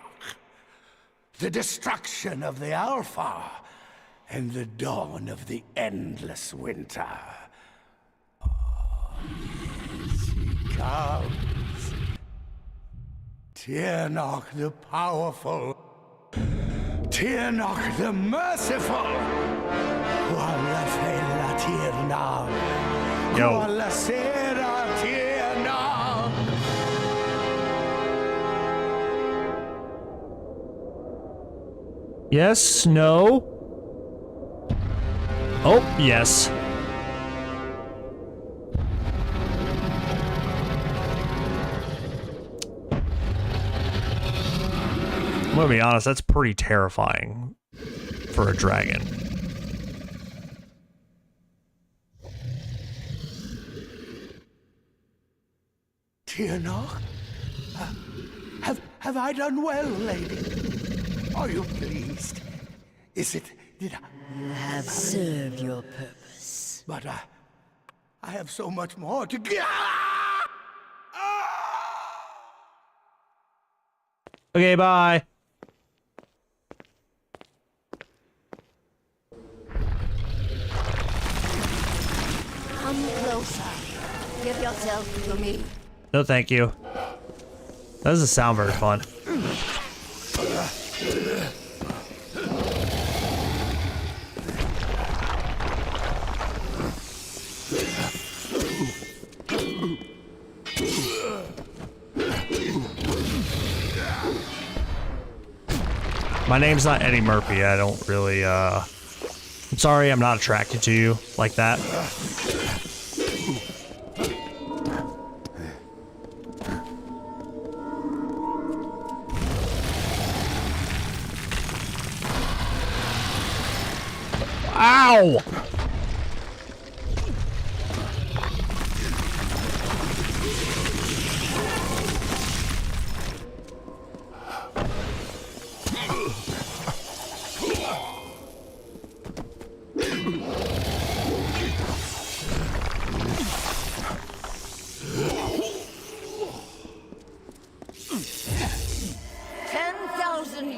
the destruction of the Alpha, and the dawn of the endless winter. She comes. Tirnoch the powerful. Tirnoch the merciful. Qualla fella Tirnoch. Yo. Qualla sera Tirnoch. Yes, no. Oh, yes. I'm gonna be honest, that's pretty terrifying for a dragon. Tirnoch? Have I done well, lady? Are you pleased? Did I? You have served your purpose. But I have so much more to give. Okay, bye. Come closer. Give yourself to me. No, thank you. That doesn't sound very fun. My name's not Eddie Murphy. I don't really, I'm sorry, I'm not attracted to you like that. Ow!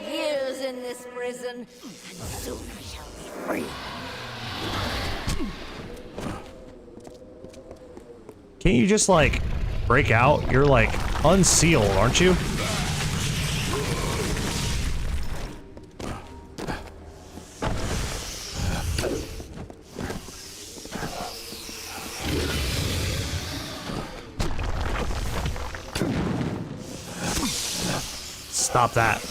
Years in this prison, and soon I shall be free. Can't you just, like, break out? You're, like, unsealed, aren't you? Stop that.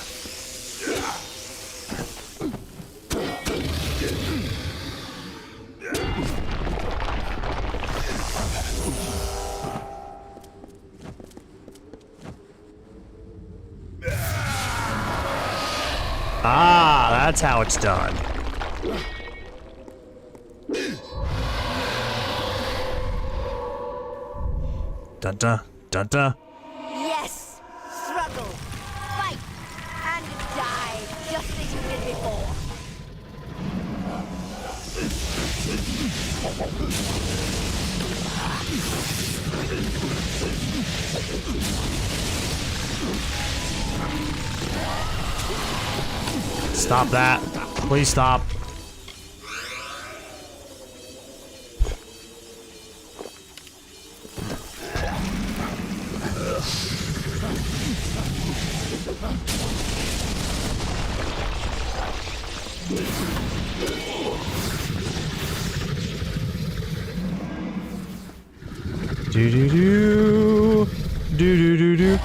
Ah, that's how it's done. Dun-dun, dun-dun. Yes! Struggle, fight, and die, just as you did before. Stop that. Please stop. Do do do do do do do.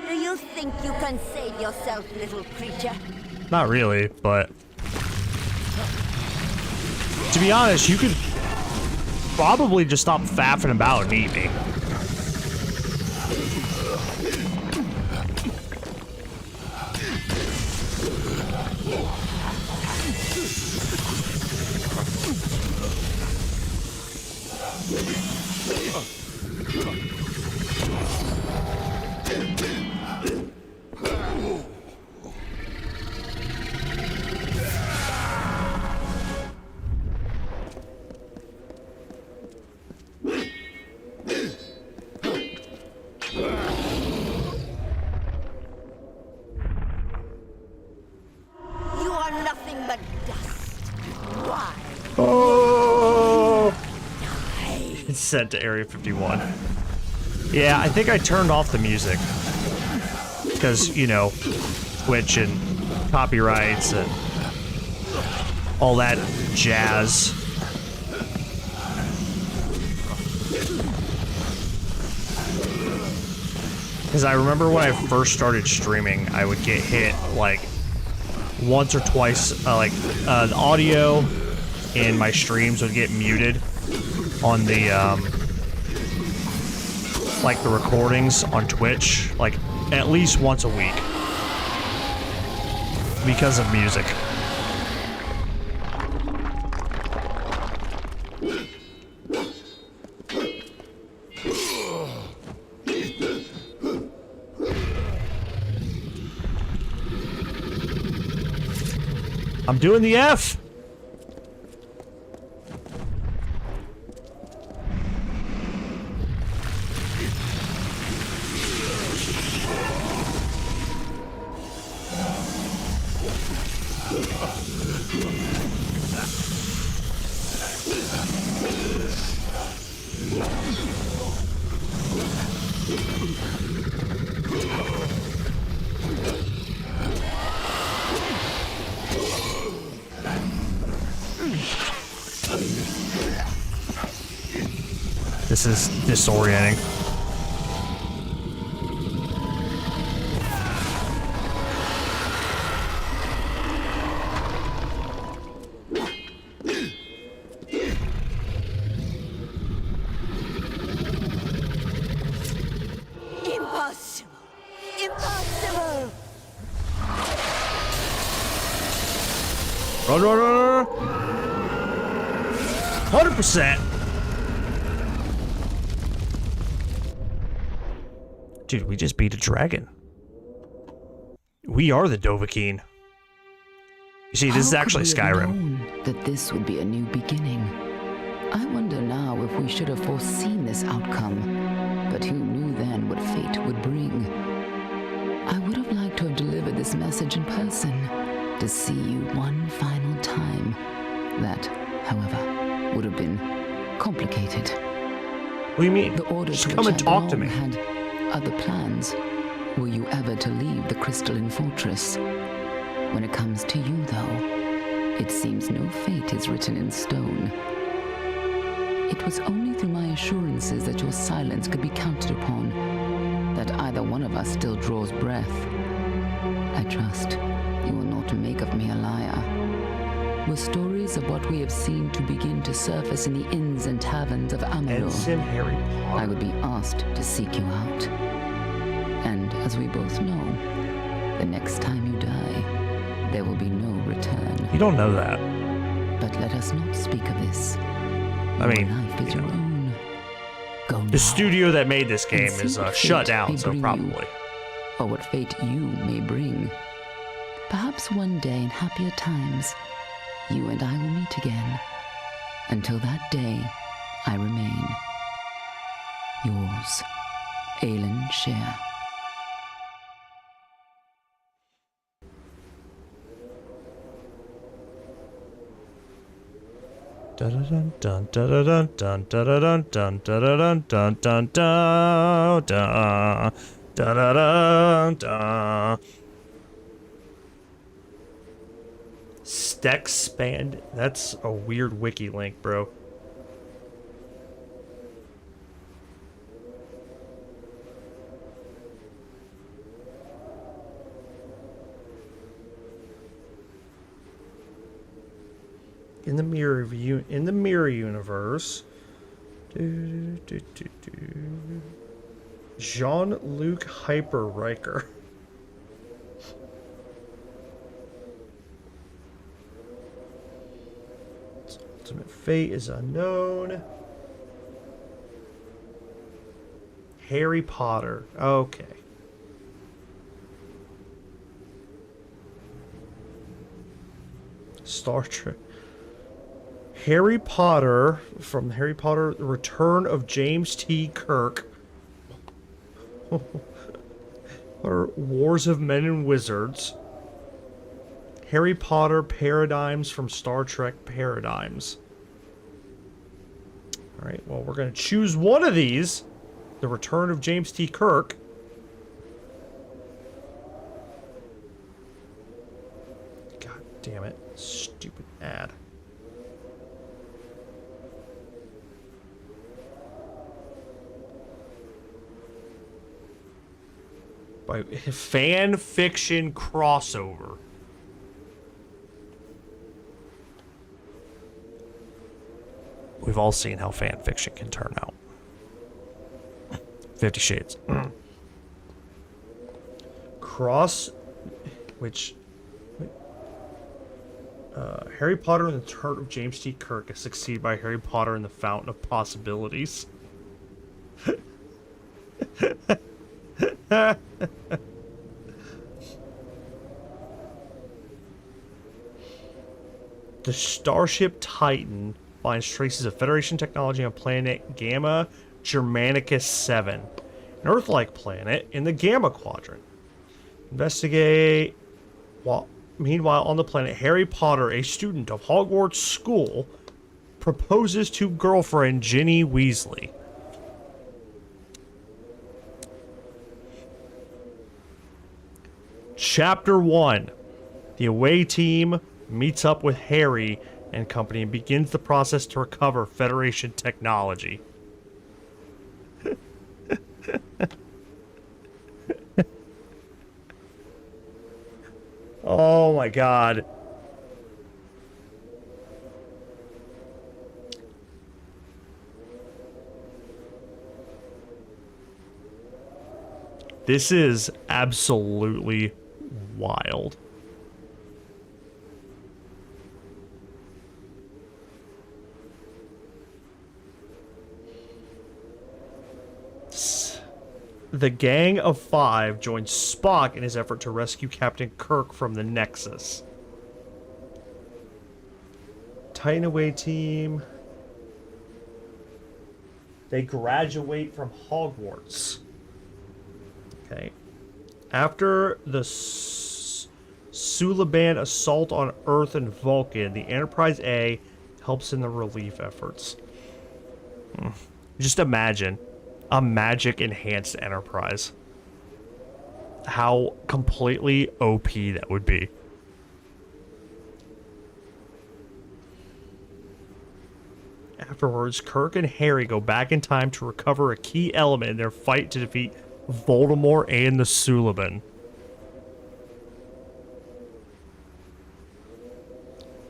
Do you think you can save yourself, little creature? Not really, but to be honest, you could probably just stop faffing about and eat me. sent to Area 51. Yeah, I think I turned off the music. Because, you know, Twitch and copyrights and all that jazz. Because I remember when I first started streaming, I would get hit like once or twice, the audio in my streams would get muted on the, like the recordings on Twitch, like at least once a week because of music. I'm doing the F. This is disorienting. Impossible! Impossible! Run. 100%. Dude, we just beat a dragon. We are the Dovahkiin. You see, this is actually Skyrim. That this would be a new beginning. I wonder now if we should have foreseen this outcome. But who knew then what fate would bring? I would have liked to have delivered this message in person, to see you one final time. That, however, would have been complicated. What do you mean? The order Just to come which and I talk to belong me. had other plans. Were you ever to leave the crystalline fortress? When it comes to you, though, it seems no fate is written in stone. It was only through my assurances that your silence could be counted upon that either one of us still draws breath. I trust you will not make of me a liar. Were stories of what we have seen to begin to surface in the inns and taverns of Amalur, Ensign Harry Potter. I would be asked to seek you out. And as we both know, the next time you die, there will be no return. You don't know that. But let us not speak of this. I mean, Your life is your own. Go now. The studio that made this game And is see what shut fate down, may so bring you. probably. Or what fate you may bring. Perhaps one day in happier times, you and I will meet again. Until that day, I remain yours, Aelin Share. Dun dun dun dun dun dun dun dun dun dun dun dun dun dun dun. Stex Spand. That's a weird wiki link, bro. In the mirror universe, Jean-Luc Hyperreicher. Ultimate fate is unknown. Harry Potter. Okay. Star Trek. Harry Potter, from Harry Potter, The Return of James T. Kirk. Or Wars of Men and Wizards. Harry Potter Paradigms from Star Trek Paradigms. Alright, well, we're going to choose one of these. The Return of James T. Kirk. God damn it. Stupid ad. By fan fiction crossover. We've all seen how fan fiction can turn out. 50 Shades. Harry Potter and the Return of James T. Kirk is succeeded by Harry Potter and the Fountain of Possibilities. The Starship Titan finds traces of Federation technology on planet Gamma Germanicus 7, an Earth-like planet in the Gamma Quadrant. Investigate. Meanwhile, on the planet, Harry Potter, a student of Hogwarts School, proposes to girlfriend Ginny Weasley. Chapter 1. The away team meets up with Harry and company and begins the process to recover Federation technology. Oh my god. This is absolutely wild. The Gang of Five joins Spock in his effort to rescue Captain Kirk from the Nexus. Titan away team. They graduate from Hogwarts. Okay. After the Suliban assault on Earth and Vulcan, the Enterprise A helps in the relief efforts. Just imagine a magic enhanced Enterprise. How completely OP that would be. Afterwards, Kirk and Harry go back in time to recover a key element in their fight to defeat Voldemort and the Suliban.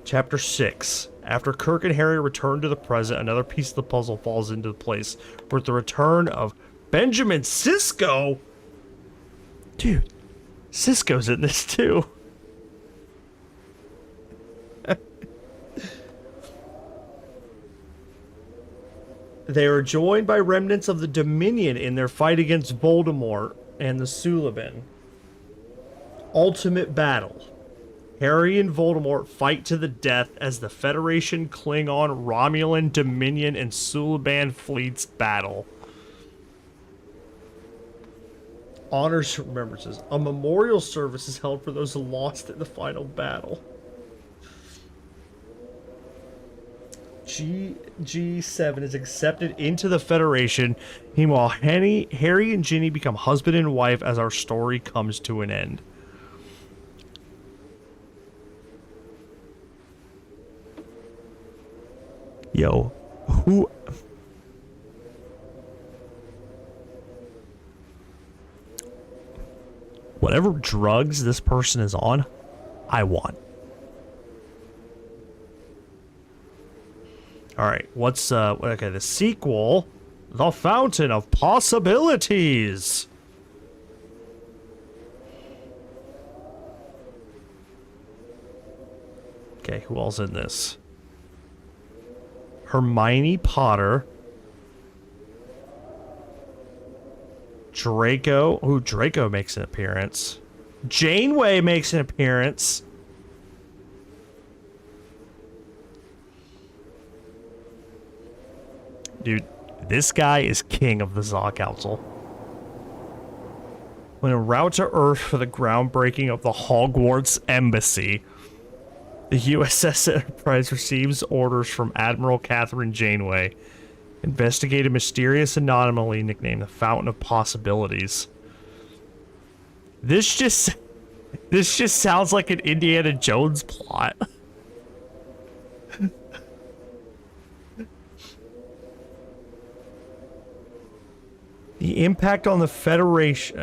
Chapter 6. After Kirk and Harry return to the present, another piece of the puzzle falls into place with the return of Benjamin Sisko. Dude, Sisko's in this too. They are joined by remnants of the Dominion in their fight against Voldemort and the Suliban. Ultimate battle. Harry and Voldemort fight to the death as the Federation, Klingon, Romulan, Dominion, and Suliban fleets battle. Honors and remembrances. A memorial service is held for those lost in the final battle. G7 is accepted into the Federation. Meanwhile, Harry and Ginny become husband and wife as our story comes to an end. Yo, who... Whatever drugs this person is on, I want. Alright, what's, okay, the sequel, The Fountain of Possibilities. Okay, who else in this? Hermione Potter. Draco. Ooh, Draco makes an appearance. Janeway makes an appearance. Dude, this guy is king of the Zaw Council. When en route to Earth for the groundbreaking of the Hogwarts Embassy, the USS Enterprise receives orders from Admiral Catherine Janeway. Investigate a mysterious anomaly nicknamed the Fountain of Possibilities. This just sounds like an Indiana Jones plot. The impact on the Federation,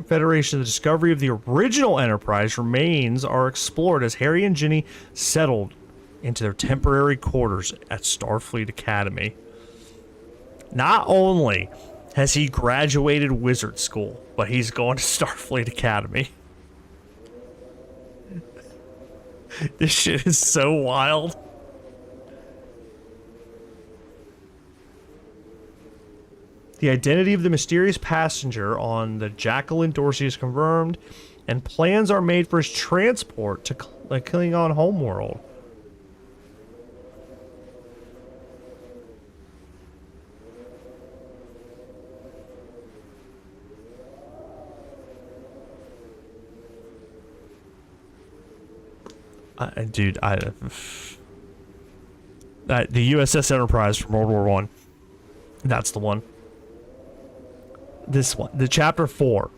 the discovery of the original Enterprise remains are explored as Harry and Ginny settled into their temporary quarters at Starfleet Academy. Not only has he graduated wizard school, but he's going to Starfleet Academy. This shit is so wild. The identity of the mysterious passenger on the Jacqueline Dorsey is confirmed, and plans are made for his transport to the Klingon homeworld. Dude, the USS Enterprise from World War I. That's the one. This one, the chapter 4.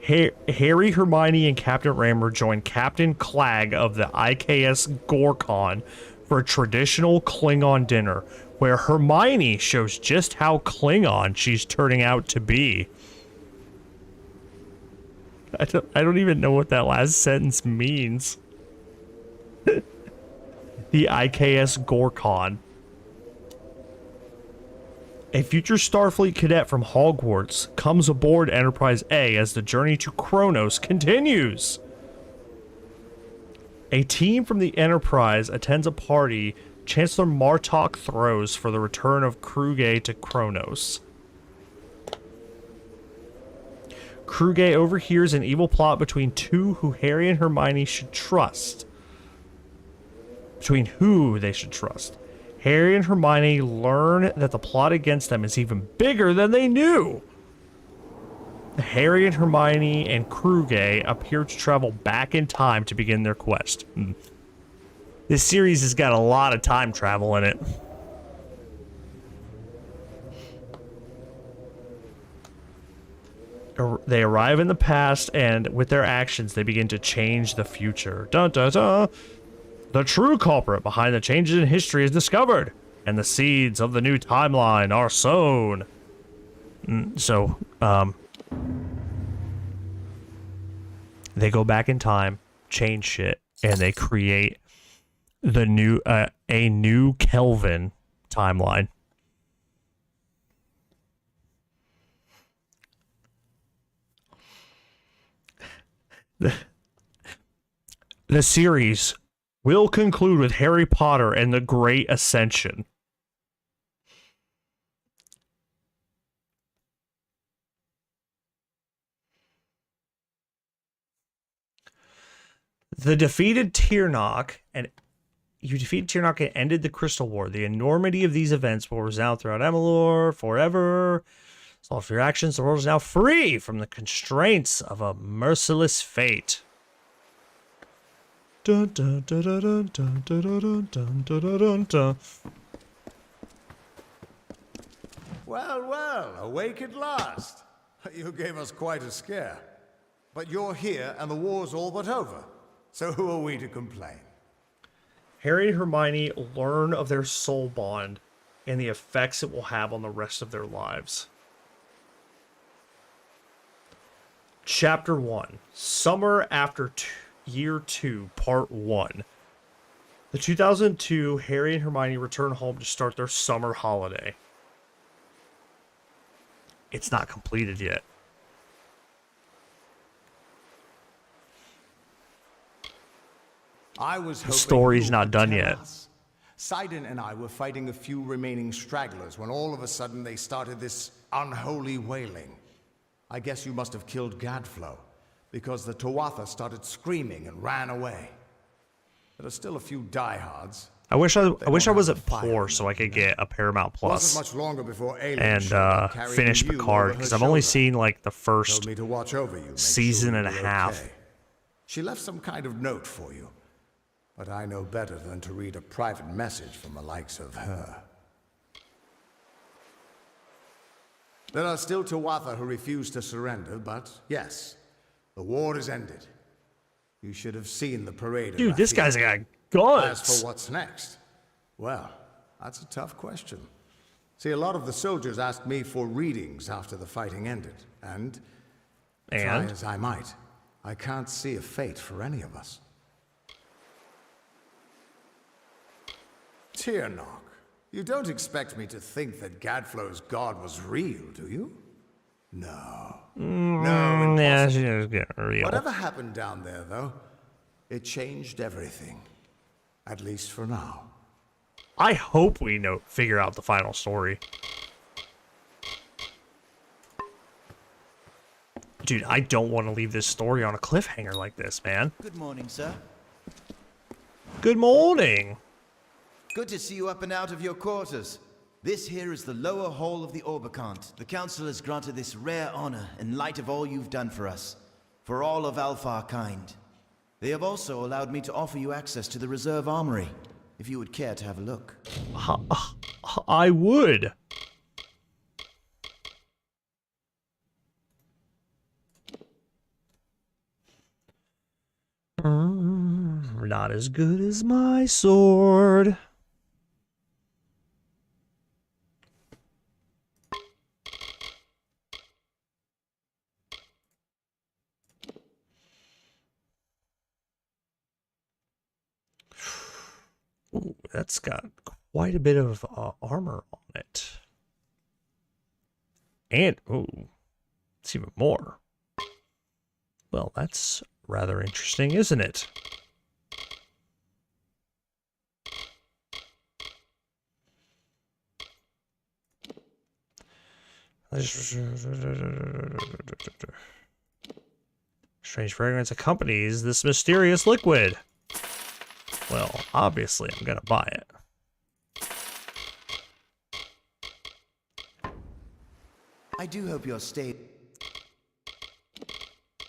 Harry, Hermione, and Captain Rammer join Captain Clag of the IKS Gorkon for a traditional Klingon dinner, where Hermione shows just how Klingon she's turning out to be. I don't even know what that last sentence means. The IKS Gorkon. A future Starfleet cadet from Hogwarts comes aboard Enterprise A as the journey to Kronos continues. A team from the Enterprise attends a party Chancellor Martok throws for the return of Kruge to Kronos. Kruge overhears an evil plot between two who Harry and Hermione should trust. Between who they should trust. Harry and Hermione learn that the plot against them is even bigger than they knew. Harry and Hermione and Kruge appear to travel back in time to begin their quest. This series has got a lot of time travel in it. They arrive in the past, and with their actions, they begin to change the future. Dun dun dun! The true culprit behind the changes in history is discovered, and the seeds of the new timeline are sown. They go back in time, change shit, and they create the new, a new Kelvin timeline. The series will conclude with Harry Potter and the Great Ascension. You defeated Tyrnok and ended the Crystal War. The enormity of these events will resound throughout Amalur forever. So for your actions, the world is now free from the constraints of a merciless fate. Dun, dun, dun, dun, dun, dun, dun, dun, dun, dun, dun. Well, well, awake at last. You gave us quite a scare. But you're here and the war's all but over. So who are we to complain? Harry and Hermione learn of their soul bond and the effects it will have on the rest of their lives. Chapter 1. Summer After Year 2, Part 1. The 2002 Harry and Hermione return home to start their summer holiday. It's not completed yet. I was hoping The story's you not would done tell yet. us. Sidon and I were fighting a few remaining stragglers when all of a sudden they started this unholy wailing. I guess you must have killed Gadflow, because the Tuatha started screaming and ran away. There are still a few diehards. I wish I wasn't fire poor so I could get a Paramount Plus Wasn't much longer before aliens and showed up carrying finish you Picard, over her because I've only shoulder. seen like the first Told me to watch over you, make season sure and a you were half. okay. She left some kind of note for you, but I know better than to read a private message from the likes of her. There are still Tuatha who refuse to surrender, but yes, the war is ended. You should have seen the parade. Dude, this guy's got As guns. for what's next, well, that's a tough question. See, a lot of the soldiers asked me for readings after the fighting ended, and try as I might, I can't see a fate for any of us. Tirnoch, you don't expect me to think that Gadflow's god was real, do you? No. No, Yeah, she was getting real. whatever happened down there, though, it changed everything. At least for now. I hope we figure out the final story. Dude, I don't want to leave this story on a cliffhanger like this, man. Good morning, sir. Good morning. Good to see you up and out of your quarters. This here is the lower hall of the Orbicant. The council has granted this rare honor in light of all you've done for us, for all of Alfar kind. They have also allowed me to offer you access to the reserve armory, if you would care to have a look. I would. Not as good as my sword. Ooh, that's got quite a bit of armor on it. And, ooh, it's even more. Well, that's rather interesting, isn't it? Strange fragrance accompanies this mysterious liquid. Well, obviously, I'm gonna buy it. I do hope your stay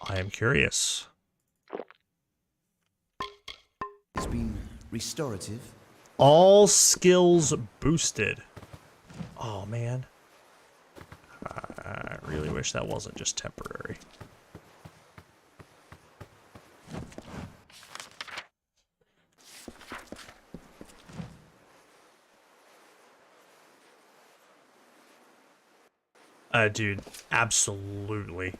I am curious. has been restorative. All skills boosted. Oh, man. I really wish that wasn't just temporary. Dude, absolutely.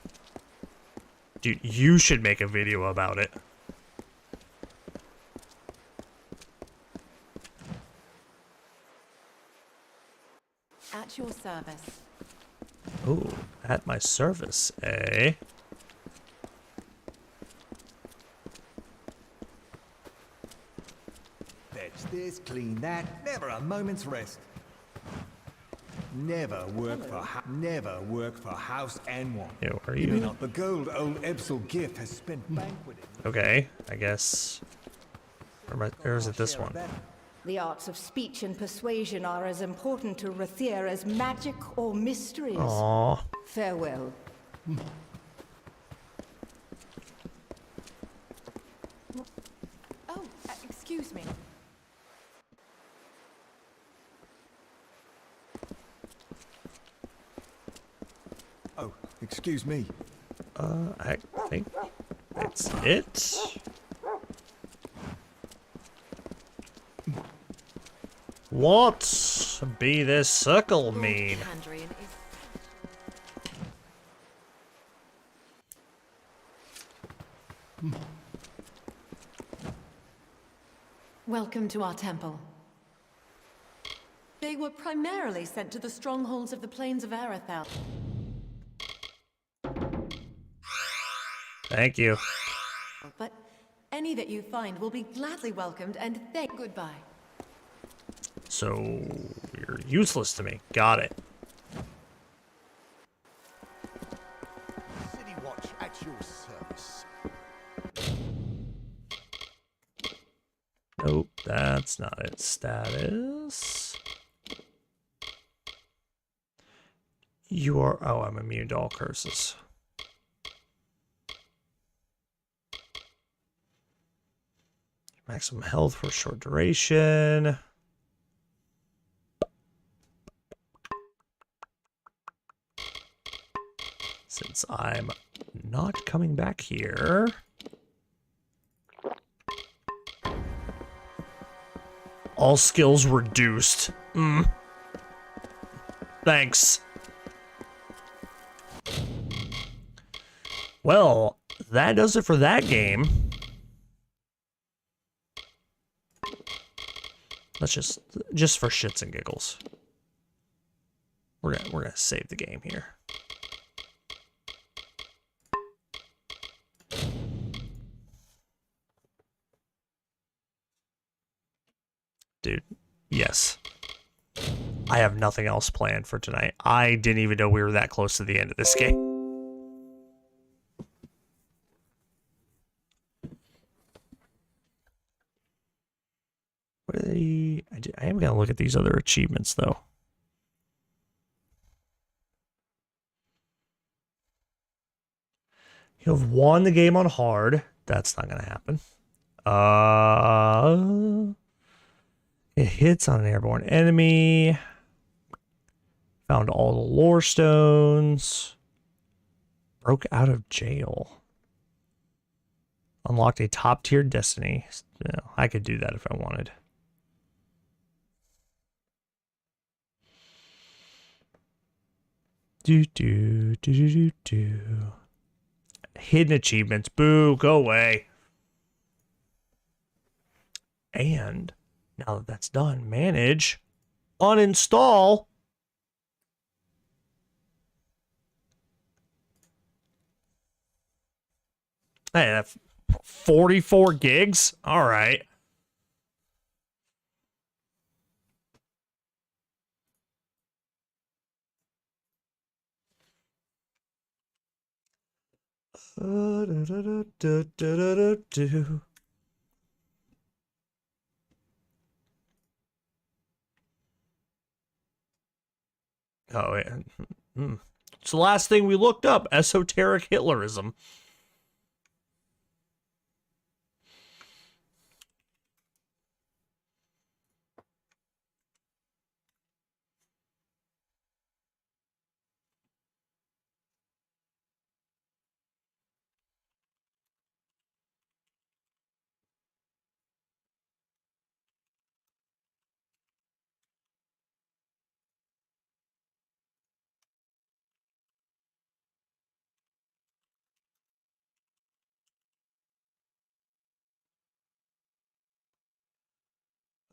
Dude, you should make a video about it. At your service. Ooh, at my service, eh? Fetch this, clean that, never a moment's rest. Never work for house and one. Yo, are Give me you? not the gold old Ebsel gift has spent banqueting. Okay, I guess. Or is it this one? The arts of speech and persuasion are as important to Rathir as magic or mysteries. Aww. Farewell. Oh, excuse me. Oh, excuse me. I think that's it. What be this circle mean? Welcome to our temple. They were primarily sent to the strongholds of the plains of Arathel. Thank you. But any that you find will be gladly welcomed and goodbye. So, you're useless to me. Got it. City Watch at your service. Nope, that's not its status. You are... Oh, I'm immune to all curses. Maximum health for short duration. I'm not coming back here. All skills reduced. Thanks. Well, that does it for that game. Let's just for shits and giggles. We're gonna save the game here. Dude, yes. I have nothing else planned for tonight. I didn't even know we were that close to the end of this game. What are they? I am gonna look at these other achievements though. You have won the game on hard. That's not gonna happen. It hits on an airborne enemy. Found all the lore stones. Broke out of jail. Unlocked a top tier destiny. You know, I could do that if I wanted. Do. Hidden achievements. Boo, go away. And now that that's done, manage, uninstall. Hey, that's 44 gigs. All right. Oh, yeah. It's the last thing we looked up. Esoteric Hitlerism.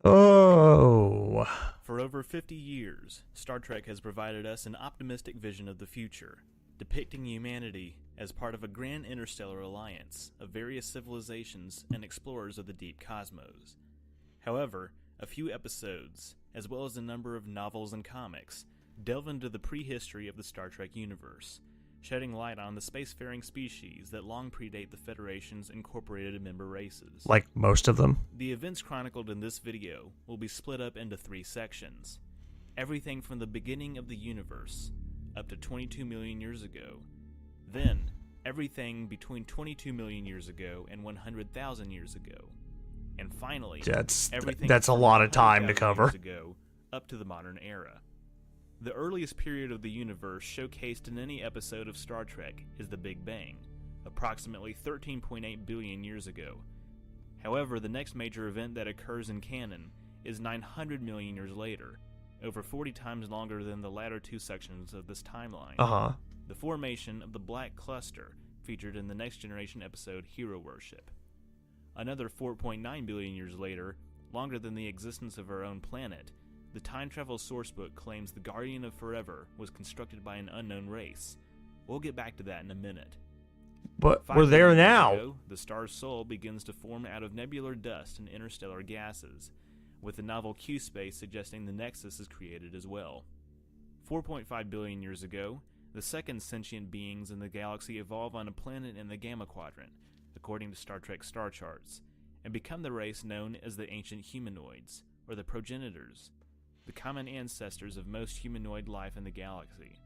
Oh. For over 50 years, Star Trek has provided us an optimistic vision of the future, depicting humanity as part of a grand interstellar alliance of various civilizations and explorers of the deep cosmos. However, a few episodes, as well as a number of novels and comics, delve into the prehistory of the Star Trek universe, shedding light on the spacefaring species that long predate the Federation's incorporated member races. Like most of them. The events chronicled in this video will be split up into 3 sections. Everything from the beginning of the universe, up to 22 million years ago. Then, everything between 22 million years ago and 100,000 years ago. And finally, everything that's a lot of time to cover. Years ago, up to the modern era. The earliest period of the universe showcased in any episode of Star Trek is the Big Bang, approximately 13.8 billion years ago. However, the next major event that occurs in canon is 900 million years later, over 40 times longer than the latter 2 sections of this timeline. The formation of the Black Cluster, featured in the Next Generation episode Hero Worship. Another 4.9 billion years later, longer than the existence of our own planet, the time travel sourcebook claims the Guardian of Forever was constructed by an unknown race. We'll get back to that in a minute. But we're there now. Ago, the star's soul begins to form out of nebular dust and interstellar gases, with the novel Q-space suggesting the Nexus is created as well. 4.5 billion years ago, the second sentient beings in the galaxy evolve on a planet in the Gamma Quadrant, according to Star Trek star charts, and become the race known as the Ancient Humanoids, or the Progenitors, the common ancestors of most humanoid life in the galaxy.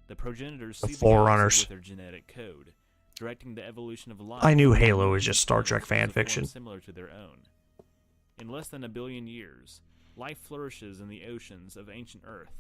The Progenitors see the Forerunners with their genetic code, directing the evolution of life. I knew Halo was just Star Trek fan fiction. Similar to their own. In less than 1 billion years, life flourishes in the oceans of ancient Earth.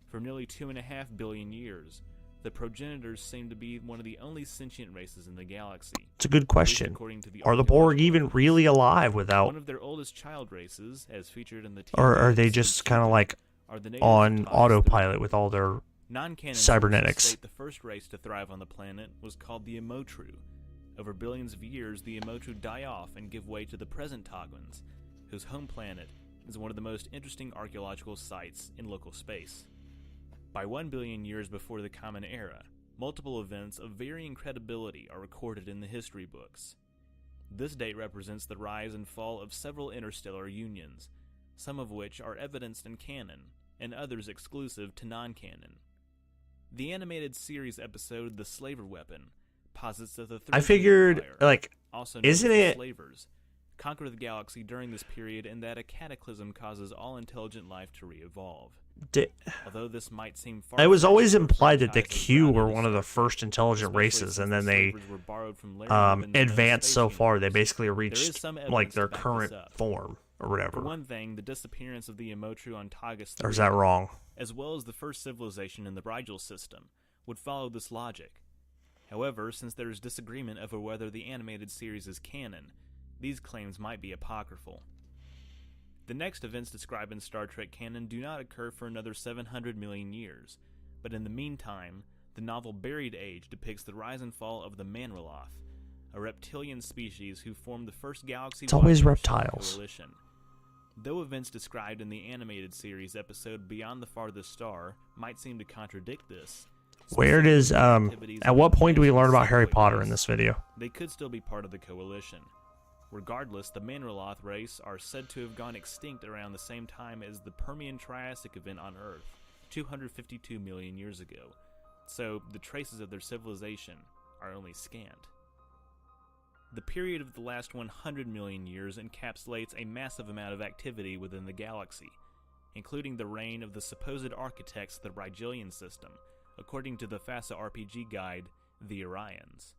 For nearly 2.5 billion years, the progenitors seem to be one of the only sentient races in the galaxy. It's a good question. According to the Are the Borg archaeological even evidence. really alive without, One of their oldest child races, as featured in the or are they episode just kind of like are the natives on of Tagus autopilot III. with all their Non-canon cybernetics? sources state the first race to thrive on the planet was called the Emotru. Over billions of years, the Emotru die off and give way to the present Togwans, whose home planet is one of the most interesting archaeological sites in local space. By 1 billion years before the Common Era, multiple events of varying credibility are recorded in the history books. This date represents the rise and fall of several interstellar unions, some of which are evidenced in canon, and others exclusive to non-canon. The animated series episode The Slaver Weapon posits that the I Third figured, Empire, like, also known isn't as the it- Slavers, conquer the galaxy during this period, and that a cataclysm causes all intelligent life to re-evolve. Although this might seem far It was always fetched for implied that the franchises Q grounded were in one of the Star Trek, first intelligent especially races, since and the then they Slavers were borrowed from Larry Niven's known advanced space so far they universe. basically There is reached some like evidence their to back current this up. form or For whatever. one thing, the disappearance of the Emotru on Tagus Or is III, that wrong? as well as the first civilization in the Rigel system, would follow this logic. However, since there is disagreement over whether the animated series is canon, these claims might be apocryphal. The next events described in Star Trek canon do not occur for another 700 million years, but in the meantime, the novel Buried Age depicts the rise and fall of the Manroloth, a reptilian species who formed the first galaxy It's always Watchers reptiles. coalition. Though events described in the animated series episode Beyond the Farthest Star might seem to contradict this, Where does activities at of what the point do we learn Mansion about Harry Subway Potter race, in this video? they could still be part of the coalition. Regardless, the Manroloth race are said to have gone extinct around the same time as the Permian-Triassic event on Earth, 252 million years ago, so the traces of their civilization are only scant. The period of the last 100 million years encapsulates a massive amount of activity within the galaxy, including the reign of the supposed architects of the Rigelian system, according to the FASA RPG guide, The Orions.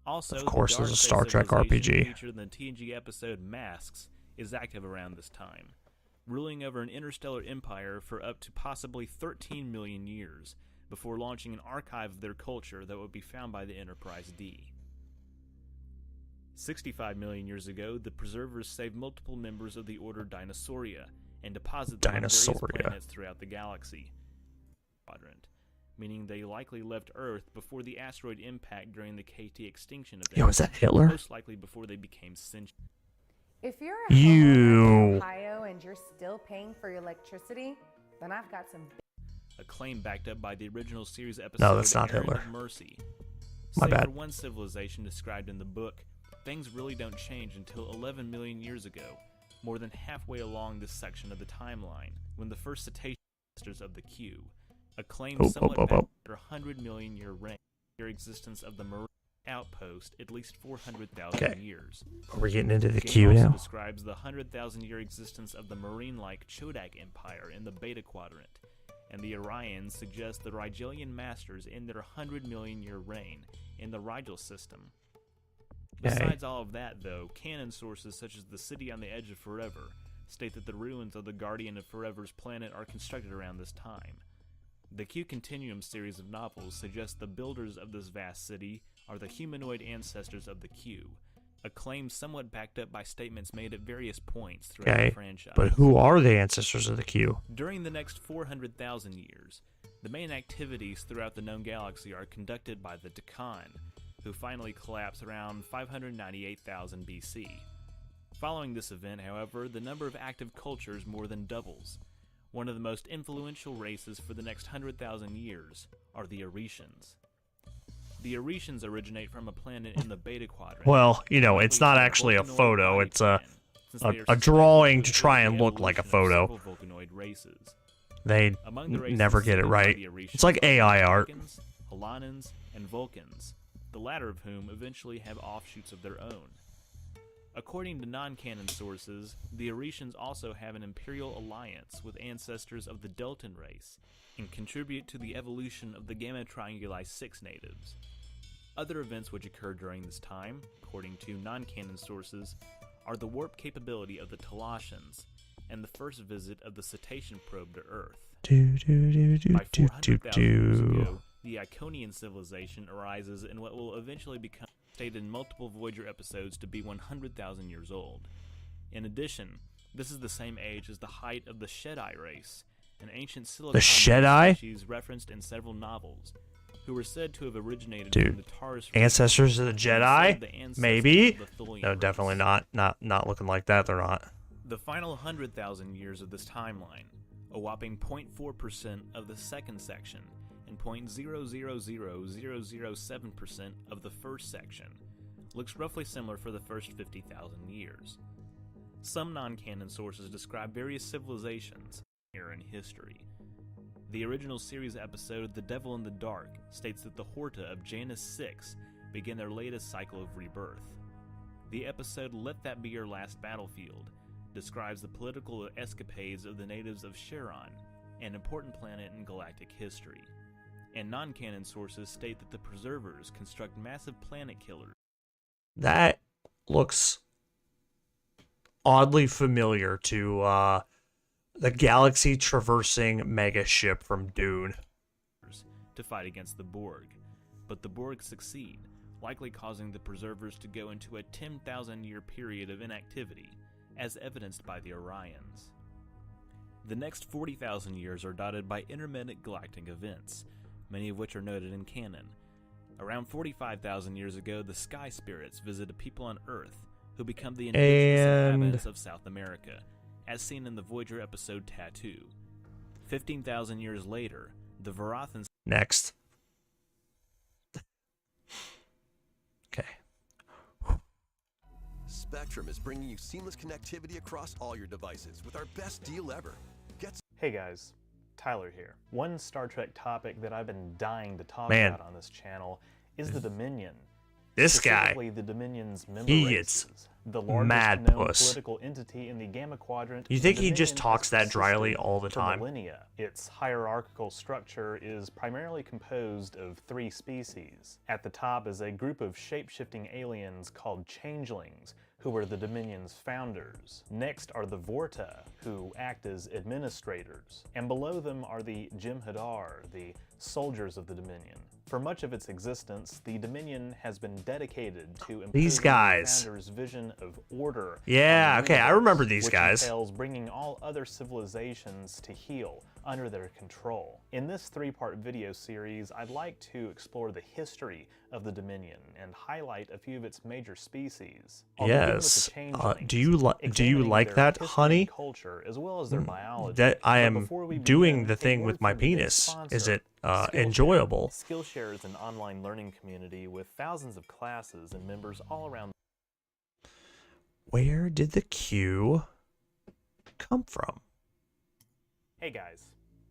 Also, Of course, the there's a Dark Star Fate Trek civilization RPG. featured in the TNG episode Masks is active around this time, ruling over an interstellar empire for up to possibly 13 million years, before launching an archive of their culture that would be found by the Enterprise D. 65 million years ago, the Preservers saved multiple members of the Order Dinosauria and deposited them on various Dinosauria. planets throughout the galaxy. Quadrant, meaning they likely left Earth before the asteroid impact during the KT extinction event. Yo, is that Hitler? Most likely before they became sentient. If you're a homeowner in Ohio and you're still paying for your electricity, then I've got some. A claim backed up by the original series episode No, that's not Errand Hitler. of Mercy. My Save bad. for one civilization described in the book, things really don't change until 11 million years ago, more than halfway along this section of the timeline, when the first cetacean ancestors of the Q, acclaimed somewhat back after 100 million year reign, their existence of the marine outpost at least 400,000 years. Are we getting into the game Q also now? describes the 100,000 year existence of the marine-like Chodak Empire in the Beta Quadrant, and the Orions suggest the Rigelian Masters in their 100 million year reign in the Rigel system. Besides all of that, though, canon sources such as the City on the Edge of Forever state that the ruins of the Guardian of Forever's planet are constructed around this time. The Q Continuum series of novels suggest the builders of this vast city are the humanoid ancestors of the Q, a claim somewhat backed up by statements made at various points throughout the franchise. But who are the ancestors of the Q? During the next 400,000 years, the main activities throughout the known galaxy are conducted by the Deccan, who finally collapse around 598,000 BC. Following this event, however, the number of active cultures more than doubles. One of the most influential races for the next 100,000 years are the Aretians. The Aretians originate from a planet in the Beta Quadrant. Well, you know, it's not actually a photo. It's a drawing to try and look like a photo. Volcanoid races. They Among the races never get it studied by right. the Aretians It's like AI are art. Vulcans, Helanans, and Vulcans, the latter of whom eventually have offshoots of their own. According to non-canon sources, the Aretians also have an imperial alliance with ancestors of the Deltan race and contribute to the evolution of the Gamma Trianguli 6 natives. Other events which occurred during this time, according to non-canon sources, are the warp capability of the Talashans and the first visit of the cetacean probe to Earth. By 400,000 years ago, The Iconian civilization arises in what will eventually become stated in multiple Voyager episodes to be 100,000 years old. In addition, this is the same age as the height of the Shedai race, an ancient silicon species referenced in several novels, who were said to have originated from the Taurus race. Ancestors of the Jedi? Maybe? No, race. definitely not. Not looking like that, they're not. The final 100,000 years of this timeline, a whopping 0.4% of the second section, and 0.000007% of the first section, looks roughly similar for the first 50,000 years. Some non-canon sources describe various civilizations here in history. The original series episode The Devil in the Dark states that the Horta of Janus 6 began their latest cycle of rebirth. The episode Let That Be Your Last Battlefield describes the political escapades of the natives of Charon, an important planet in galactic history. And non-canon sources state that the Preservers construct massive planet killers. That looks oddly familiar to the galaxy-traversing mega ship from Dune. To fight against the Borg, but the Borg succeed, likely causing the Preservers to go into a 10,000-year period of inactivity, as evidenced by the Orions. The next 40,000 years are dotted by intermittent galactic events, many of which are noted in canon. Around 45,000 years ago, the Sky Spirits visited people on Earth, who become the indigenous inhabitants of South America, as seen in the Voyager episode Tattoo. 15,000 years later, the Varathans... Next. Okay. Spectrum is bringing you seamless connectivity across all your devices with our best deal ever. Hey guys, Tyler here. One Star Trek topic that I've been dying to talk about on this channel is the Dominion. This guy, Specifically the Dominion's member he races. gets The largest mad known puss. political entity in the Gamma Quadrant. You think the he just Dominion talks has that dryly persisted all the for time? Millennia. Its hierarchical structure is primarily composed of 3 species. At the top is a group of shape-shifting aliens called changelings, who were the Dominion's founders. Next are the Vorta, who act as administrators. And below them are the Jem'Hadar, the soldiers of the Dominion. For much of its existence, the Dominion has been dedicated to These imposing guys. the founders' vision of order. Yeah, on the okay, I universe, remember these which guys. entails bringing all other civilizations to heel under their control. In this 3-part video series, I'd like to explore the history of the Dominion and highlight a few of its major species. I'll begin with the Yes. changelings, Do you examining like their that, history honey? and culture, as well as their biology. That I But am before we doing begin, the a thing word with my from today's penis. sponsor, Is it Skillshare. enjoyable? Skillshare is an online learning community with thousands of classes and members all around. Where did the Q come from? Hey guys,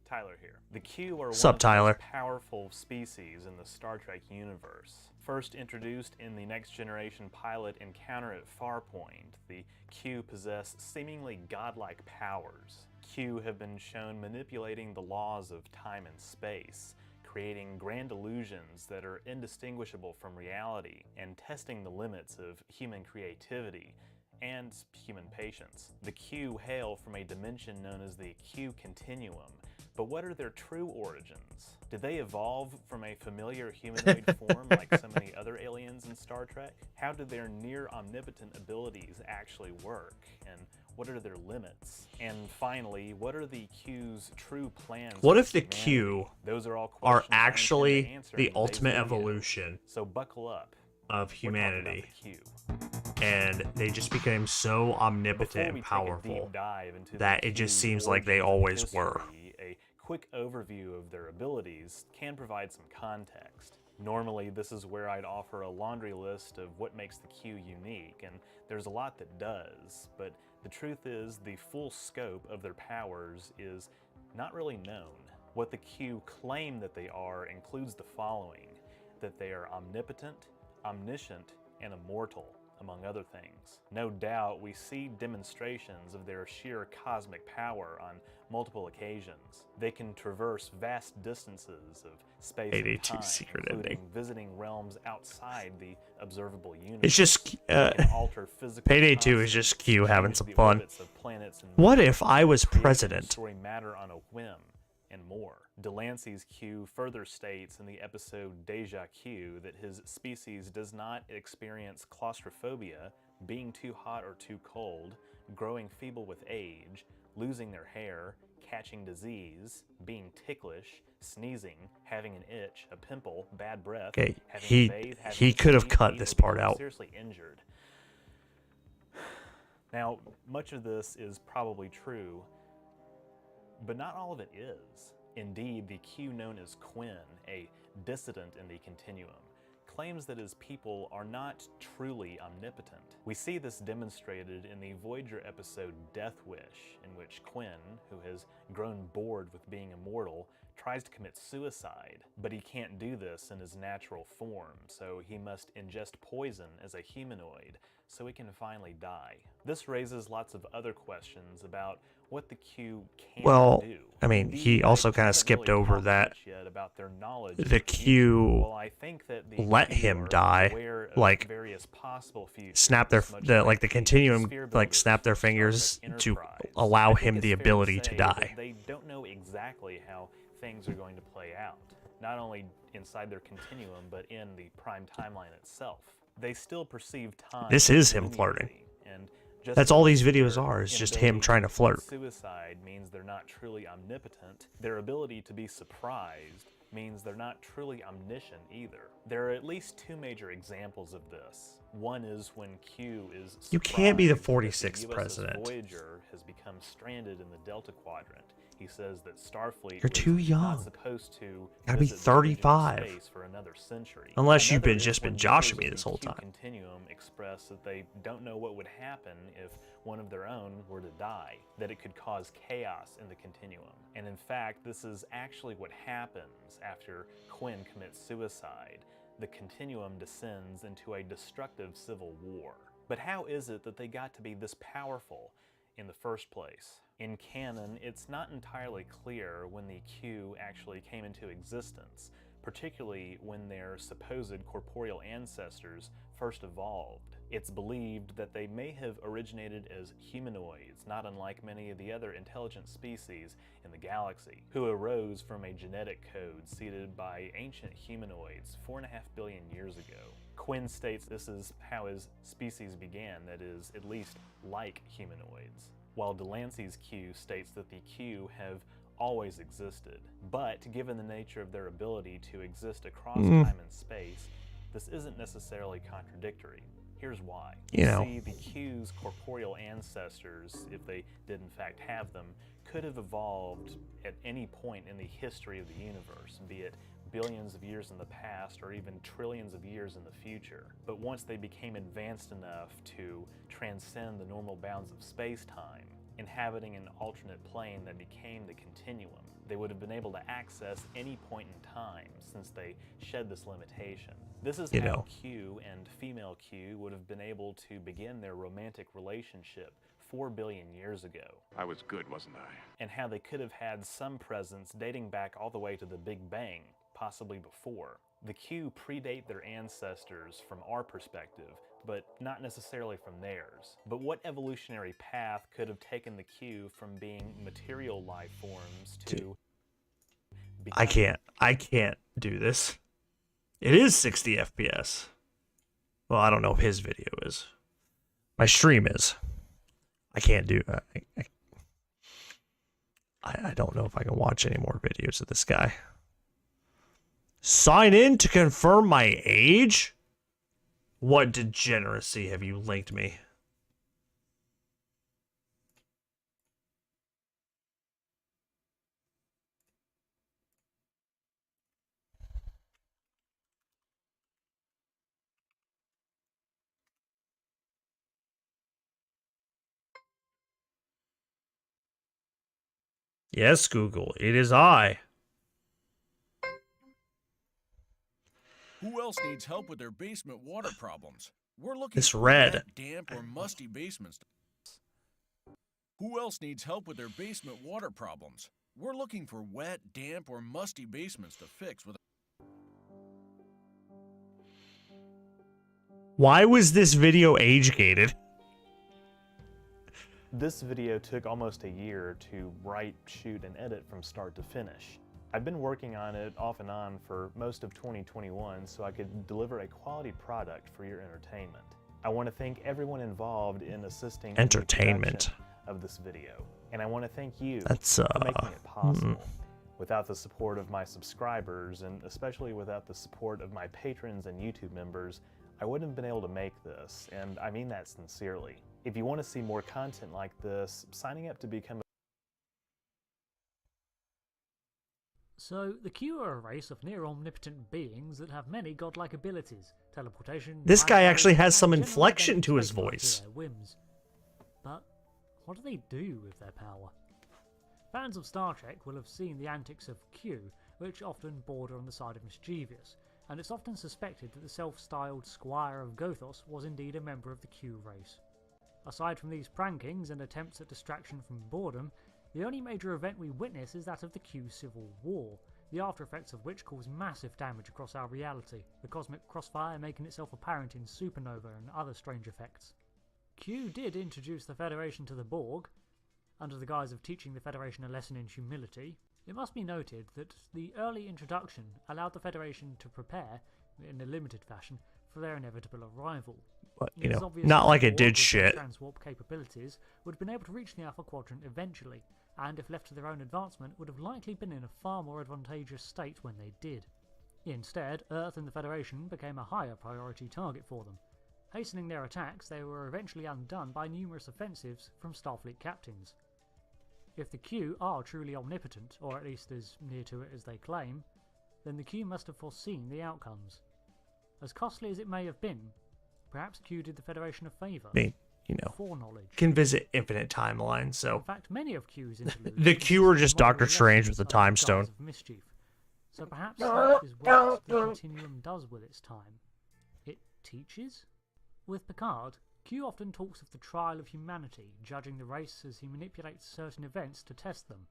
Tyler here. The Q are Sup, one of the Tyler? most powerful species in the Star Trek universe. First introduced in the Next Generation pilot Encounter at Farpoint, the Q possess seemingly godlike powers. Q have been shown manipulating the laws of time and space, creating grand illusions that are indistinguishable from reality, and testing the limits of human creativity and human patience. The Q hail from a dimension known as the Q Continuum, but what are their true origins? Did they evolve from a familiar humanoid form like so many other aliens in Star Trek? How do their near omnipotent abilities actually work? And what are their limits? And finally, what are the Q's true plans? What if for the humanity? Q Those are all are questions I intend to actually answer the in today's ultimate video. evolution So buckle up. of We're talking about humanity, the Q. and they just became so omnipotent and Before we take a powerful deep dive into that the it just Q's seems like they origins always and were. history, a quick overview of their abilities can provide some context. Normally, this is where I'd offer a laundry list of what makes the Q unique, and there's a lot that does, but the truth is the full scope of their powers is not really known. What the Q claim that they are includes the following: that they are omnipotent, omniscient, and immortal, among other things. No doubt we see demonstrations of their sheer cosmic power on multiple occasions. They can traverse vast distances of space and 882 time, secret including ending. visiting realms outside the observable universe. It's just They can alter physical Payday 2 is constants, just Q having change some the fun. orbits of planets and What moons, if I was create and president? destroy matter on a whim, and more. Delancey's Q further states in the episode Deja Q that his species does not experience claustrophobia, being too hot or too cold, growing feeble with age, losing their hair, catching disease, being ticklish, sneezing, having an itch, a pimple, bad breath, Okay, having he to bathe, having he to could have sleep, cut eat, this or part become out. seriously injured. Now, much of this is probably true, but not all of it is. Indeed, the Q known as Quinn, a dissident in the continuum, claims that his people are not truly omnipotent. We see this demonstrated in the Voyager episode Death Wish, in which Quinn, who has grown bored with being immortal, tries to commit suicide, but he can't do this in his natural form, so he must ingest poison as a humanoid so he can finally die. This raises lots of other questions about what the Q can do. I mean, he also kind of skipped over that the Q well, I think that the let Q him are die, aware of like various possible futures, snap their much like the continuum, sphere like builders snap their of Star Trek fingers to Enterprise. allow I think him it's the fair ability to say die. that they don't know exactly how things are going to play out, not only inside their continuum, but in the prime timeline itself. They still perceive time. This is him flirting. And just That's all as these videos their are, is just inability him trying to commit flirt. Suicide means they're not truly omnipotent. Their ability to be surprised means they're not truly omniscient either. There are at least two major examples of this. One is when Q is You can't be the surprised that 46th the USS president. Voyager has become stranded in the Delta Quadrant. He says that Starfleet You're was too young. not supposed to Gotta be visit the region of 35. space for another century. Unless you've Another been is just when been joshing members me of this the whole Q time. Continuum express that they don't know what would happen if one of their own were to die, that it could cause chaos in the continuum. And in fact, this is actually what happens after Quinn commits suicide. The continuum descends into a destructive civil war. But how is it that they got to be this powerful in the first place? In canon, it's not entirely clear when the Q actually came into existence, particularly when their supposed corporeal ancestors first evolved. It's believed that they may have originated as humanoids, not unlike many of the other intelligent species in the galaxy, who arose from a genetic code seeded by ancient humanoids 4.5 billion years ago. Quinn states this is how his species began, that is, at least like humanoids, while Delancey's Q states that the Q have always existed. But given the nature of their ability to exist across time and space, this isn't necessarily contradictory. Here's why. You know. See, the Q's corporeal ancestors, if they did in fact have them, could have evolved at any point in the history of the universe, be it billions of years in the past or even trillions of years in the future. But once they became advanced enough to transcend the normal bounds of space-time, inhabiting an alternate plane that became the continuum, they would have been able to access any point in time since they shed this limitation. This is how Q and female Q would have been able to begin their romantic relationship 4 billion years ago. I was good, wasn't I? And how they could have had some presence dating back all the way to the Big Bang, possibly before. The Q predate their ancestors from our perspective, but not necessarily from theirs. But what evolutionary path could have taken the Q from being material life forms to... I can't do this. It is 60 FPS. Well, I don't know if his video is. My stream is. I can't do I don't know if I can watch any more videos of this guy. Sign in to confirm my age? What degeneracy have you linked me? Yes, Google, it is I. Who else needs help with their basement water problems? We're looking It's for red. wet, damp, or musty basements. Who else needs help with their basement water problems? We're looking for wet, damp, or musty basements to fix with. Why was this video age-gated? This video took almost a year to write, shoot, and edit from start to finish. I've been working on it off and on for most of 2021 so I could deliver a quality product for your entertainment. I want to thank everyone involved in assisting in the production of this video, and I want to thank you for making it possible. Without the support of my subscribers, and especially without the support of my patrons and YouTube members, I wouldn't have been able to make this, and I mean that sincerely. If you want to see more content like this, signing up to become So, the Q are a race of near-omnipotent beings that have many godlike abilities. Teleportation... This guy actually has some inflection to his voice. To their whims. But what do they do with their power? Fans of Star Trek will have seen the antics of Q, which often border on the side of mischievous, and it's often suspected that the self-styled Squire of Gothos was indeed a member of the Q race. Aside from these prankings and attempts at distraction from boredom, the only major event we witness is that of the Q Civil War, the after effects of which cause massive damage across our reality, the cosmic crossfire making itself apparent in supernova and other strange effects. Q did introduce the Federation to the Borg, under the guise of teaching the Federation a lesson in humility. It must be noted that the early introduction allowed the Federation to prepare, in a limited fashion, for their inevitable arrival. But, you know, not like it did shit. Transwarp capabilities would have been able to reach the Alpha Quadrant eventually, and if left to their own advancement would have likely been in a far more advantageous state when they did. Instead, Earth and the Federation became a higher priority target for them. Hastening their attacks, they were eventually undone by numerous offensives from Starfleet captains. If the Q are truly omnipotent, or at least as near to it as they claim, then the Q must have foreseen the outcomes. As costly as it may have been, perhaps Q did the Federation a favour. I mean, you know, foreknowledge. Can visit infinite timelines, so... In fact, many of Q's interludes... the Q are just Doctor Strange with the time stone. Mischief. So perhaps that is what the Continuum does with its time. It teaches? With Picard, Q often talks of the trial of humanity, judging the race as he manipulates certain events to test them.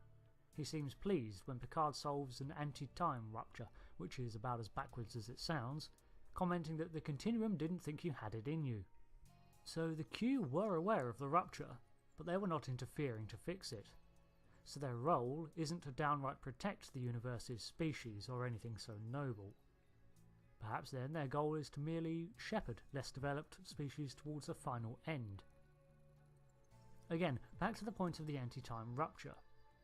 He seems pleased when Picard solves an anti-time rupture, which is about as backwards as it sounds, commenting that the Continuum didn't think you had it in you. So the Q were aware of the rupture, but they were not interfering to fix it. So their role isn't to downright protect the universe's species or anything so noble. Perhaps then their goal is to merely shepherd less developed species towards a final end. Again, back to the point of the anti-time rupture.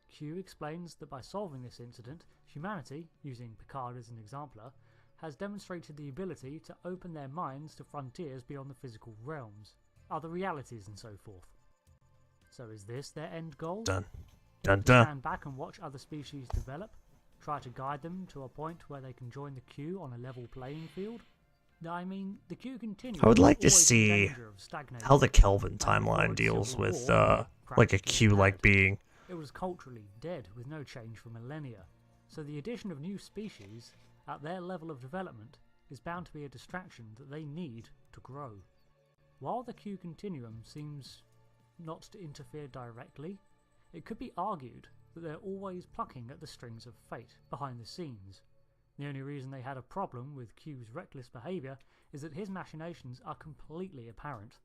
Q explains that by solving this incident, humanity, using Picard as an exemplar, has demonstrated the ability to open their minds to frontiers beyond the physical realms, other realities and so forth. So is this their end goal? Dun. Dun dun. Stand back and watch other species develop? Try to guide them to a point where they can join the Q on a level playing field? I mean, the Q continues. I would like to see how the Kelvin timeline deals with, like a Q-like being. It was culturally dead with no change for millennia, so the addition of new species at their level of development is bound to be a distraction that they need to grow. While the Q continuum seems not to interfere directly, it could be argued that they're always plucking at the strings of fate behind the scenes. The only reason they had a problem with Q's reckless behaviour is that his machinations are completely apparent.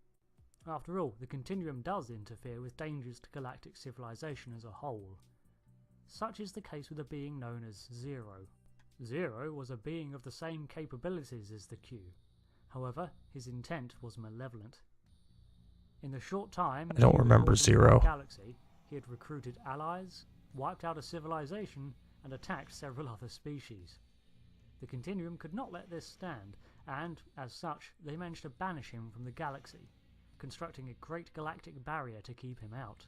After all, the Continuum does interfere with dangers to galactic civilization as a whole. Such is the case with a being known as Zero. Zero was a being of the same capabilities as the Q. However, his intent was malevolent. In the short time I don't remember Zero. Galaxy, he had recruited allies, wiped out a civilization, and attacked several other species. The Continuum could not let this stand, and, as such, they managed to banish him from the galaxy, constructing a great galactic barrier to keep him out.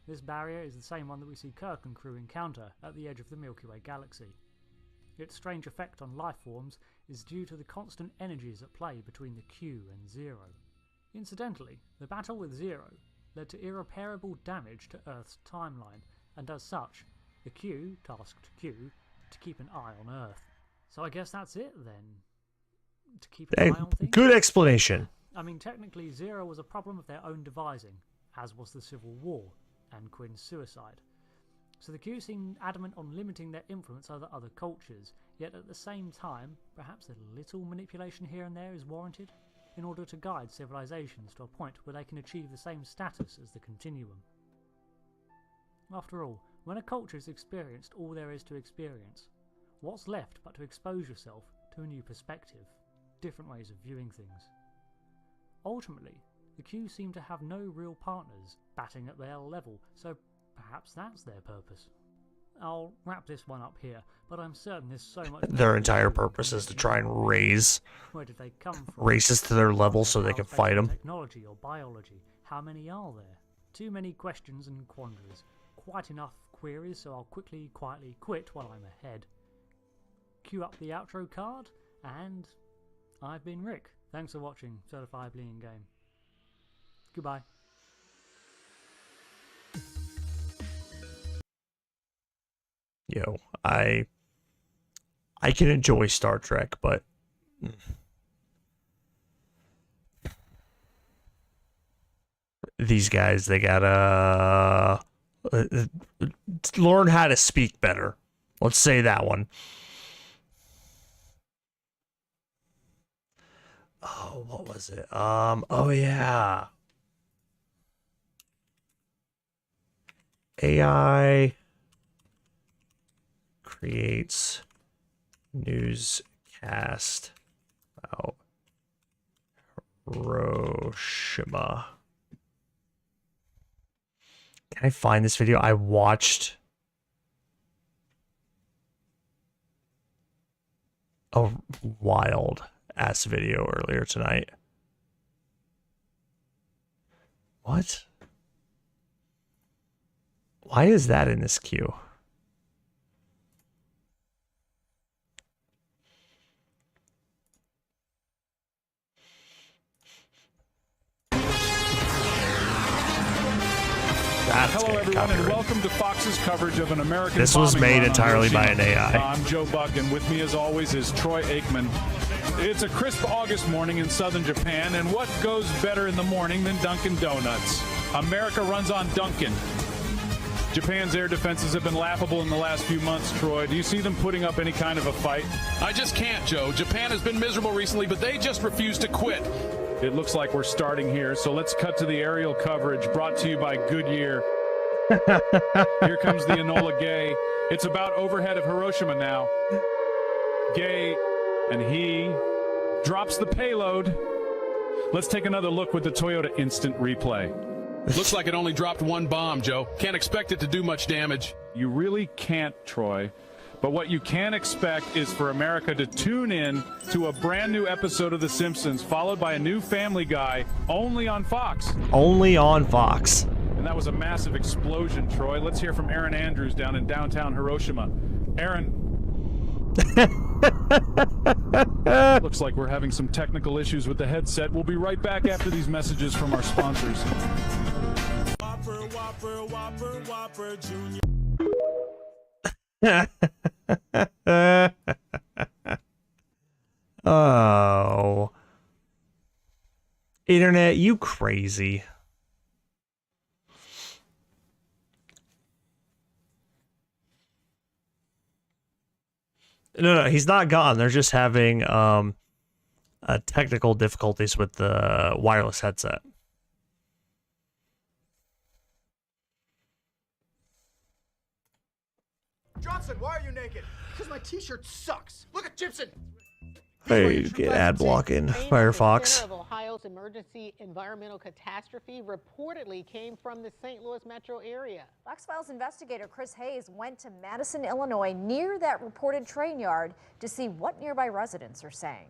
This barrier is the same one that we see Kirk and crew encounter at the edge of the Milky Way galaxy. Its strange effect on life forms is due to the constant energies at play between the Q and Zero. Incidentally, the battle with Zero led to irreparable damage to Earth's timeline, and as such, the Q tasked Q to keep an eye on Earth. So I guess that's it then. To keep an eye on things? Good explanation. I mean, technically Zero was a problem of their own devising, as was the Civil War and Quinn's suicide. So the Q seemed adamant on limiting their influence over other cultures, yet at the same time, perhaps a little manipulation here and there is warranted, in order to guide civilizations to a point where they can achieve the same status as the Continuum. After all, When a culture's experienced all there is to experience, what's left but to expose yourself to a new perspective, different ways of viewing things? Ultimately, the Q seem to have no real partners batting at their level, so perhaps that's their purpose. I'll wrap this one up here, but I'm certain there's so much... Their entire purpose is to try and raise Where did they come from? races to their level so they can fight them. Technology or biology? How many are there? Too many questions and quandaries. Quite enough queries, so I'll quietly quit while I'm ahead. Cue up the outro card, and I've been Rick. Thanks for watching Certifiably In Game. Goodbye. Yo, I can enjoy Star Trek, but these guys, they gotta learn how to speak better. Let's say that one. Oh, what was it? Oh yeah. AI creates newscast about Hiroshima. Can I find this video? I watched a wild ass video earlier tonight. What? Why is that in this queue? Hello, everyone, and welcome to Fox's coverage of an American. This was bombing made run on entirely by Hiroshima. an AI. I'm Joe Buck, and with me, as always, is Troy Aikman. It's a crisp August morning in southern Japan, and what goes better in the morning than Dunkin' Donuts? America runs on Dunkin'. Japan's air defenses have been laughable in the last few months, Troy. Do you see them putting up any kind of a fight? I just can't, Joe. Japan has been miserable recently, but they just refuse to quit. It looks like we're starting here, so let's cut to the aerial coverage brought to you by Goodyear. Here comes the Enola Gay. It's about overhead of Hiroshima now. Gay, and he drops the payload. Let's take another look with the Toyota Instant Replay. Looks like it only dropped one bomb, Joe. Can't expect it to do much damage. You really can't, Troy. But what you can expect is for America to tune in to a brand new episode of The Simpsons, followed by a new Family Guy, only on Fox. Only on Fox. And that was a massive explosion, Troy. Let's hear from Aaron Andrews down in downtown Hiroshima. Aaron. Looks like we're having some technical issues with the headset. We'll be right back after these messages from our sponsors. Whopper, Whopper, Whopper, Whopper, Junior. Oh. Internet, you crazy. No, he's not gone. They're just having technical difficulties with the wireless headset. Johnson, why are you naked? Because my t-shirt sucks. Look at Gibson. Hey, get ad blocking, Firefox. The center of Ohio's emergency environmental catastrophe reportedly came from the St. Louis metro area. Fox Files investigator Chris Hayes went to Madison, Illinois, near that reported train yard to see what nearby residents are saying.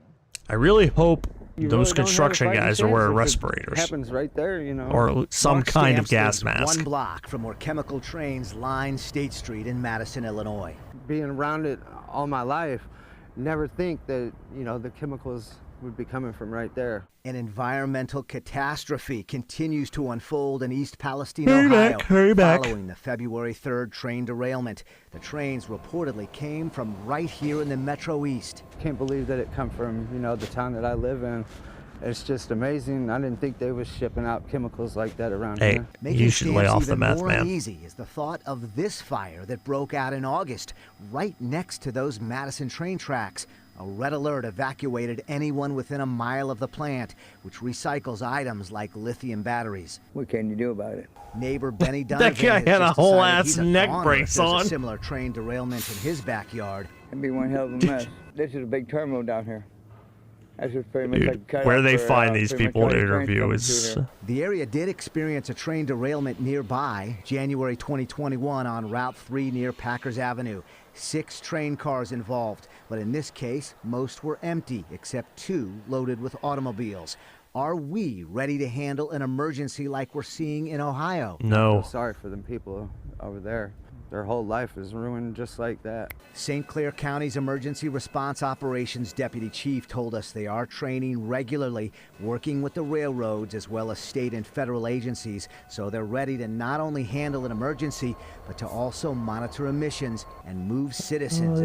I really hope You those really don't have a construction fighting guys are chance wearing if it respirators. happens right there, you know. Or some Mark kind of Stamps gas lives mask. one block from where chemical trains line State Street in Madison, Illinois. Being around it all my life, never think that, you know, the chemicals would be coming from right there. An environmental catastrophe continues to unfold in East Palestine, Hurry Ohio, back. following the February 3rd train derailment. The trains reportedly came from right here in the Metro East. Can't believe that it come from, you know, the town that I live in. It's just amazing. I didn't think they was shipping out chemicals like that around here. Making Stamps even more uneasy is the thought of this fire that broke out in August, right next to those Madison train tracks. A red alert evacuated anyone within a mile of the plant, which recycles items like lithium batteries. What can you do about it? Neighbor Benny Donovan That guy has had a just whole decided ass he's a neck goner brace if there's on. a similar train derailment in his backyard. It'd be one hell of a mess. This is a big terminal down here. That's just pretty much Dude, like cut where out they for, find these pretty much people all to the trains interview coming is... through here. The area did experience a train derailment nearby, January 2021 on Route 3 near Packers Avenue. 6 train cars involved, but in this case, most were empty, except 2 loaded with automobiles. Are we ready to handle an emergency like we're seeing in Ohio? No. I'm sorry for them people over there. Their whole life is ruined just like that. St. Clair County's Emergency Response Operations Deputy Chief told us they are training regularly, working with the railroads as well as state and federal agencies, so they're ready to not only handle an emergency, but to also monitor emissions and move citizens.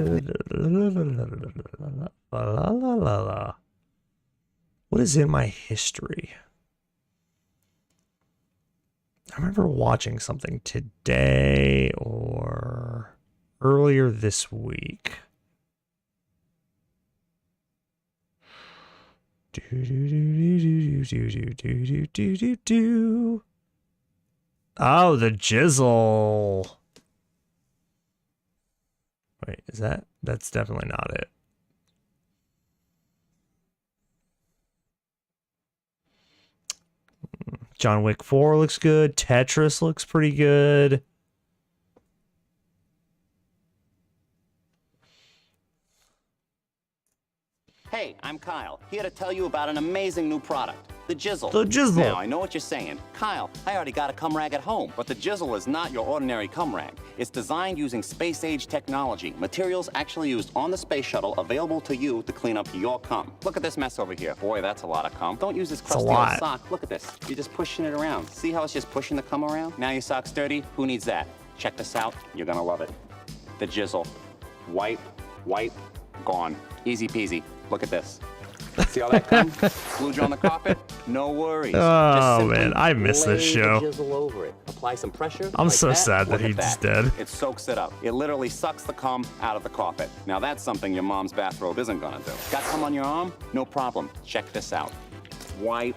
What is in my history? I remember watching something today or earlier this week. Oh, the jizzle. Wait, is that? That's definitely not it. John Wick 4 looks good. Tetris looks pretty good. Hey, I'm Kyle, here to tell you about an amazing new product, the Jizzle. The Jizzle. Now, I know what you're saying. Kyle, I already got a cum rag at home, but the Jizzle is not your ordinary cum rag. It's designed using space-age technology, materials actually used on the space shuttle available to you to clean up your cum. Look at this mess over here. Boy, that's a lot of cum. Don't use this crusty old sock. Look at this. You're just pushing it around. See how it's just pushing the cum around? Now your sock's dirty. Who needs that? Check this out. You're gonna love it. The Jizzle. Wipe, gone. Easy peasy. Look at this. See all that cum? Glued you on the carpet? No worries. Oh man, I miss this show. The Jizzle over it. Apply some pressure. I'm like so sad that Look at he's dead. It soaks it up. It literally sucks the cum out of the carpet. Now that's something your mom's bathrobe isn't gonna do. Got cum on your arm? No problem. Check this out. Wipe.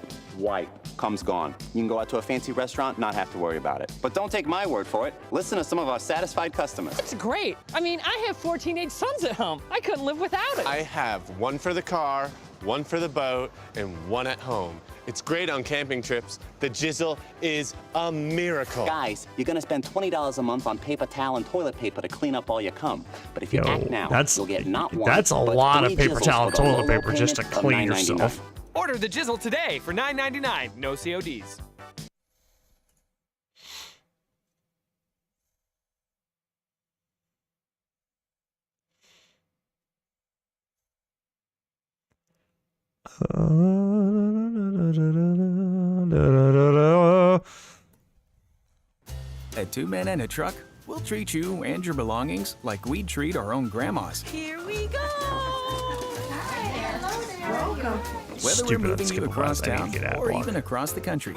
Cum's gone. You can go out to a fancy restaurant, not have to worry about it. But don't take my word for it. Listen to some of our satisfied customers. It's great. I mean, I have 4 teenage sons at home. I couldn't live without it. I have one for the car, one for the boat, and one at home. It's great on camping trips. The Jizzle is a miracle. Guys, you're gonna spend $20 a month on paper towel and toilet paper to clean up all your cum. But if you Yo, act now, you'll get not one, that's a but lot 3 of paper Jizzles towel and for the toilet low paper just to payment of clean $9.99. yourself. Order the Jizzle today for $9.99. No CODs. At 2 Men and a Truck, we'll treat you and your belongings like we'd treat our own grandmas. Here we go! Welcome. Whether we're moving you across town or even across the country.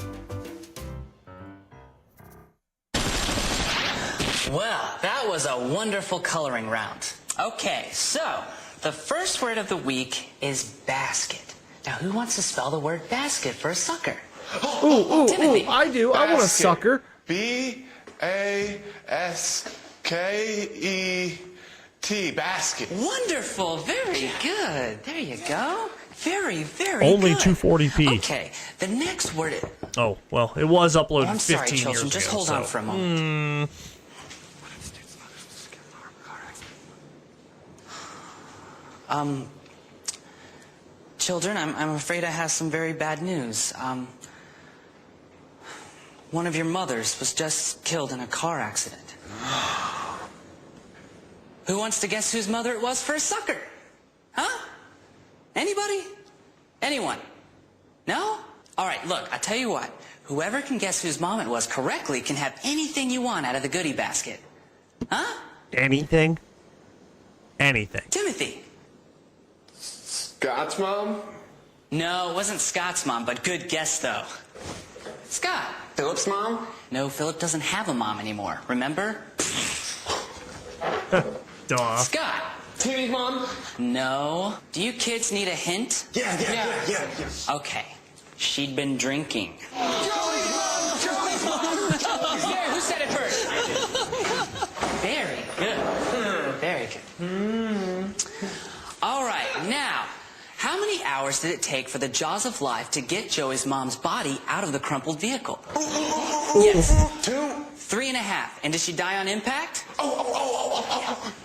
Well, that was a wonderful coloring round. Okay, so the first word of the week is basket. Now, who wants to spell the word basket for a sucker? Ooh, Timothy. I do. I want a sucker. B-A-S-K-E-T, basket. Wonderful, very good. There you go. Very, very Only good. 240p. Okay, the next word is... Oh, well, it was uploaded I'm 15 sorry, children, years just ago. hold on for a moment. Children, I'm afraid I have some very bad news. One of your mothers was just killed in a car accident. Who wants to guess whose mother it was for a sucker? Huh? Anybody? Anyone? No? All right, look, I tell you what. Whoever can guess whose mom it was correctly can have anything you want out of the goodie basket. Huh? Anything? Anything. Timothy. Scott's mom? No, it wasn't Scott's mom, but good guess, though. Scott. Philip's mom? No, Philip doesn't have a mom anymore, remember? Duh. Scott. Timmy, Mom? No. Do you kids need a hint? Yeah. Okay. She'd been drinking. Joey's mom! Joey's mom! There, who said it first? Very good. Very good. All right, now, how many hours did it take for the Jaws of Life to get Joey's mom's body out of the crumpled vehicle? Yes. 2. 3.5. And did she die on impact?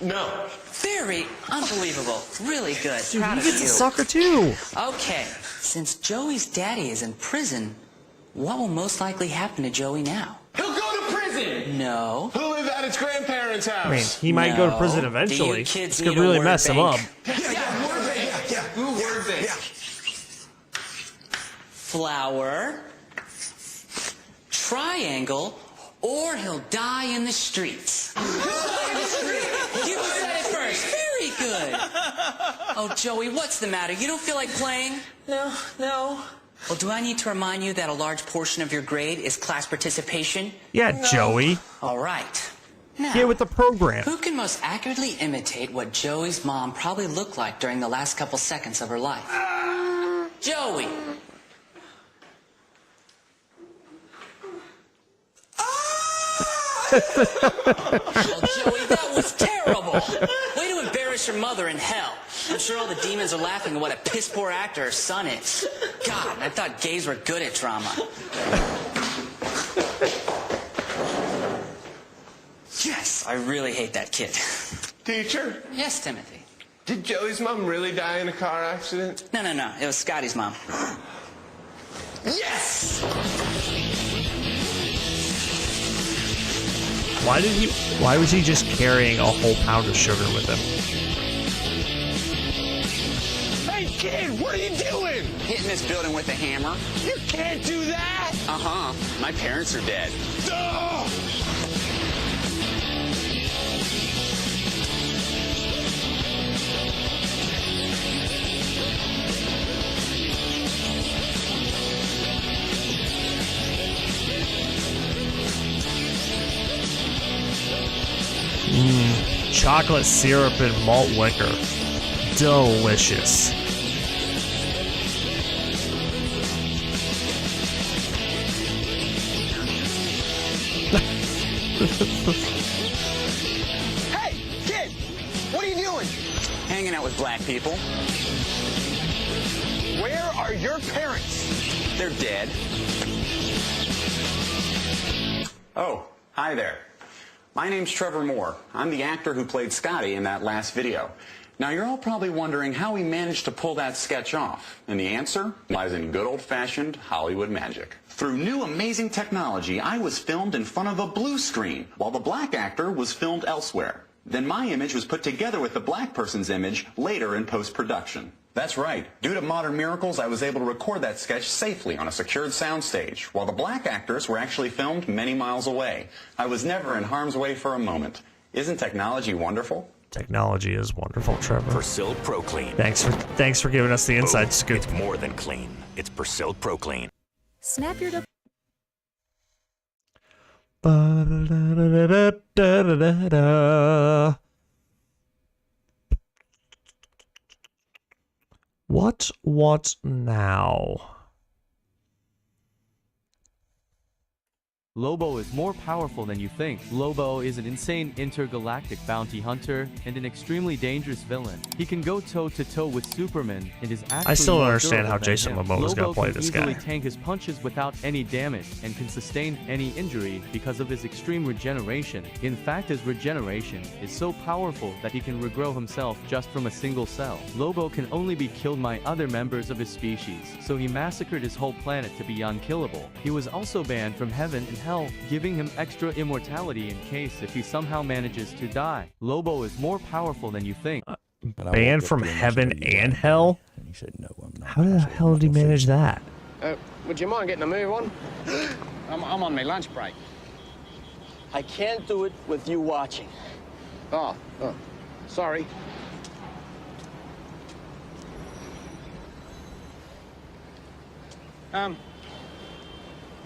No. Very unbelievable. Really good. Dude, Proud he of gets you. a sucker too. Okay, since Joey's daddy is in prison, what will most likely happen to Joey now? He'll go to prison! No. He'll live at his grandparents' house. I mean, he might go to prison No. eventually. Do you kids This could need a really word mess him up. bank? Word bank. Flower, triangle, or he'll die in the streets. You said it first. Very good. Oh, Joey, what's the matter? You don't feel like playing? No. Well, do I need to remind you that a large portion of your grade is class participation? Yeah, Joey. All right. Now, Get with the program. who can most accurately imitate what Joey's mom probably looked like during the last couple seconds of her life? Joey. Oh, Joey, that was terrible. Way to embarrass your mother in hell. I'm sure all the demons are laughing at what a piss-poor actor her son is. God, I thought gays were good at drama. Yes, I really hate that kid. Teacher? Yes, Timothy. Did Joey's mom really die in a car accident? No. It was Scotty's mom. Yes! Why was he just carrying a whole pound of sugar with him? Hey, kid, what are you doing? Hitting this building with a hammer. You can't do that! Uh-huh. My parents are dead. Oh! Chocolate syrup and malt liquor. Delicious. Hey, kid! What are you doing? Hanging out with black people. Where are your parents? They're dead. Oh, hi there. My name's Trevor Moore. I'm the actor who played Scotty in that last video. Now, you're all probably wondering how he managed to pull that sketch off. And the answer lies in good old-fashioned Hollywood magic. Through new amazing technology, I was filmed in front of a blue screen, while the black actor was filmed elsewhere. Then my image was put together with the black person's image later in post-production. That's right. Due to modern miracles, I was able to record that sketch safely on a secured soundstage, while the black actors were actually filmed many miles away. I was never in harm's way for a moment. Isn't technology wonderful? Technology is wonderful, Trevor. Persil Pro Clean. Thanks for giving us the inside scoop. It's more than clean. It's Persil Pro Clean. Snap your What now? Lobo is more powerful than you think. Lobo is an insane intergalactic bounty hunter and an extremely dangerous villain. He can go toe-to-toe with Superman and is actually I still don't more understand how durable than Jason him. Momoa is going to play this Lobo can guy. easily tank his punches without any damage and can sustain any injury because of his extreme regeneration. In fact, his regeneration is so powerful that he can regrow himself just from a single cell. Lobo can only be killed by other members of his species, so he massacred his whole planet to be unkillable. He was also banned from heaven and hell, giving him extra immortality in case if he somehow manages to die. Lobo is more powerful than you think. Banned from heaven and hell? How the hell did he manage that? Would you mind getting a move on? I'm on my lunch break. I can't do it with you watching. Oh, sorry.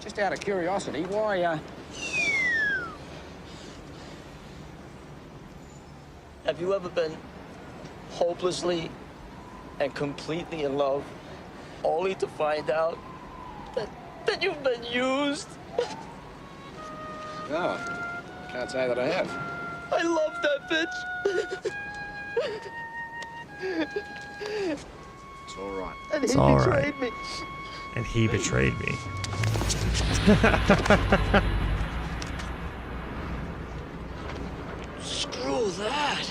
Just out of curiosity, why, Have you ever been hopelessly and completely in love, only to find out that you've been used. No, can't say that I have. I love that bitch. It's all right. And It's he all betrayed right. me. And he betrayed me. Screw that.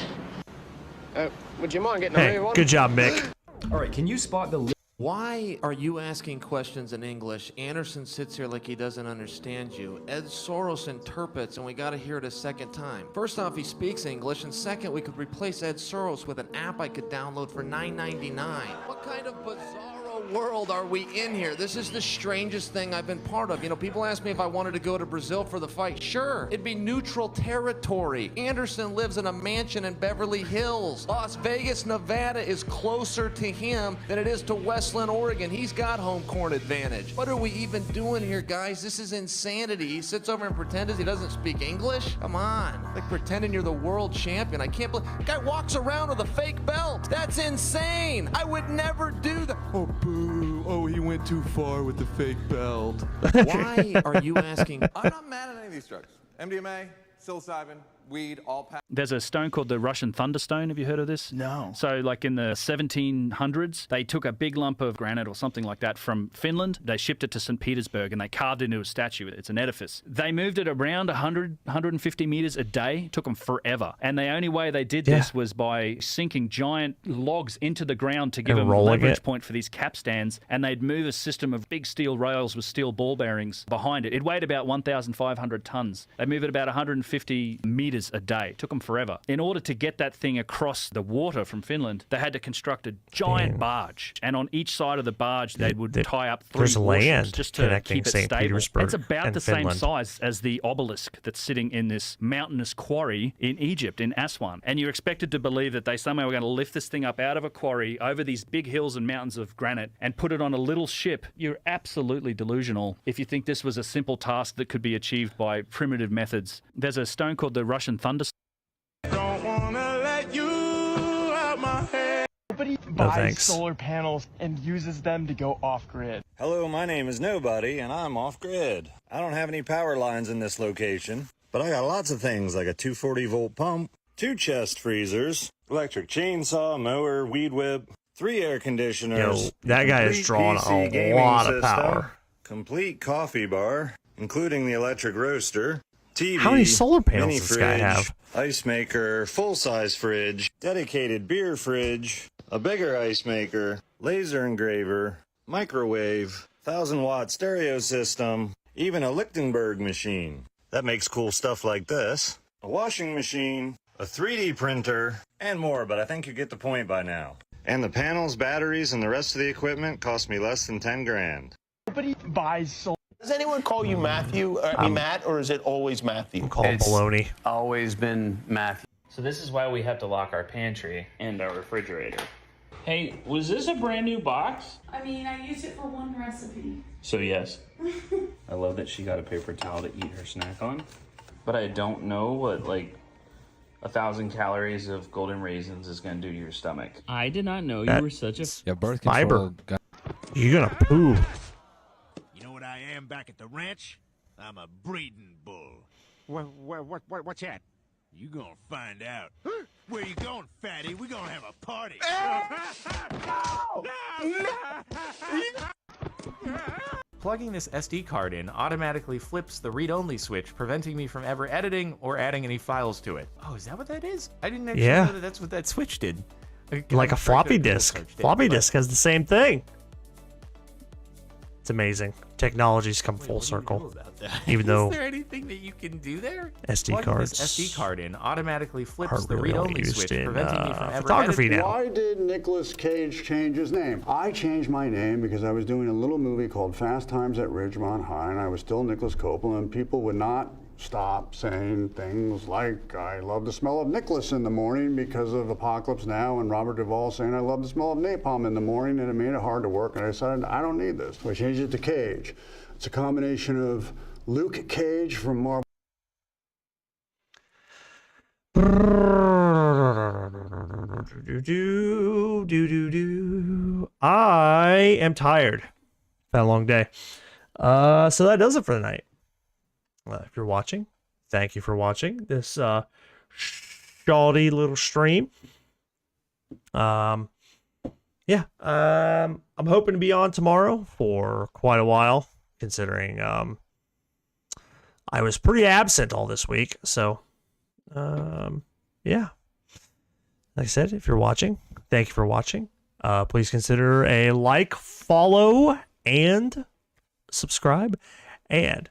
Would you mind getting Hey, a move on? good job, Mick. All right, can you spot the... Why are you asking questions in English? Anderson sits here like he doesn't understand you. Ed Soros interprets, and we got to hear it a second time. First off, he speaks English, and second, we could replace Ed Soros with an app I could download for $9.99. What kind of bizarro world are we in here? This is the strangest thing I've been part of. You know, people ask me if I wanted to go to Brazil for the fight. Sure, it'd be neutral territory. Anderson lives in a mansion in Beverly Hills. Las Vegas, Nevada is closer to him than it is to Westland, Oregon. He's got home court advantage. What are we even doing here, guys? This is insanity. He sits over and pretends he doesn't speak English? Come on. Like pretending you're the world champion. I can't believe... The guy walks around with a fake belt. That's insane. I would never do that. Oh, boo. Oh, he went too far with the fake belt. Why are you asking? I'm not mad at any of these drugs. MDMA, psilocybin, weed, all packed. There's a stone called the Russian Thunderstone. Have you heard of this? No. So, like in the 1700s, they took a big lump of granite or something like that from Finland. They shipped it to St. Petersburg and they carved it into a statue. It's an edifice. They moved it around 150 meters a day. It took them forever. And the only way they did this was by sinking giant logs into the ground to give them a leverage point for these capstans. And they'd move a system of big steel rails with steel ball bearings behind it. It weighed about 1,500 tons. They move it about 150 meters a day. It took them forever. In order to get that thing across the water from Finland, they had to construct a giant barge. And on each side of the barge, they would tie up 3 There's warships land just to connecting keep it St. stable. Petersburg It's about and the same Finland. size as the obelisk that's sitting in this mountainous quarry in Egypt, in Aswan. And you're expected to believe that they somehow were going to lift this thing up out of a quarry over these big hills and mountains of granite and put it on a little ship. You're absolutely delusional if you think this was a simple task that could be achieved by primitive methods. There's a stone called the Russian Thunderstone. Don't wanna let you out my head. Nobody No, buys thanks. solar panels and uses them to go off-grid. Hello, my name is Nobody, and I'm off-grid. I don't have any power lines in this location, but I got lots of things like a 240-volt pump, 2 chest freezers, electric chainsaw, mower, weed whip, 3 air conditioners. Yo, that guy is complete drawing PC a gaming lot of system, power. complete coffee bar, including the electric roaster, TV, How many solar panels mini does this guy fridge, have? ice maker, full-size fridge, dedicated beer fridge, a bigger ice maker, laser engraver, microwave, 1,000-watt stereo system, even a Lichtenberg machine. That makes cool stuff like this. A washing machine, a 3D printer, and more, but I think you get the point by now. And the panels, batteries, and the rest of the equipment cost me less than 10 grand. Nobody buys solar. Does anyone call you Matthew? Matt, or is it always Matthew? Call it baloney. Always been Matthew. So this is why we have to lock our pantry and our refrigerator. Hey, was this a brand new box? I mean, I used it for one recipe. So yes. I love that she got a paper towel to eat her snack on. But I don't know what, like, 1,000 calories of golden raisins is going to do to your stomach. I did not know you were such a... birth Fiber. You're gonna poo. You know what I am back at the ranch? I'm a breeding bull. What's that? You gonna find out. Where you going, fatty? We gonna have a party. Plugging this SD card in automatically flips the read-only switch, preventing me from ever editing or adding any files to it. Oh, is that what that is? I didn't actually know that that's what that switch did. Like a floppy disk. Floppy disk has the same thing. It's amazing. Technology's come full circle. Even though Is there anything that you can do there? SD Plugging cards this SD card in automatically flips are the really only read-only used switch, in preventing me from ever photography editing. now. Why did Nicolas Cage change his name? I changed my name because I was doing a little movie called Fast Times at Ridgemont High, and I was still Nicholas Coppola, and people would not stop saying things like, I love the smell of Nicholas in the morning because of Apocalypse Now, and Robert Duvall saying, I love the smell of napalm in the morning, and it made it hard to work, and I decided, I don't need this. So I changed it to Cage. It's a combination of Luke Cage from Marvel. I am tired. Had a long day. So that does it for the night. If you're watching, thank you for watching this shoddy little stream. Yeah, I'm hoping to be on tomorrow for quite a while, considering I was pretty absent all this week. So, yeah. Like I said, if you're watching, thank you for watching. Please consider a like, follow, and subscribe. And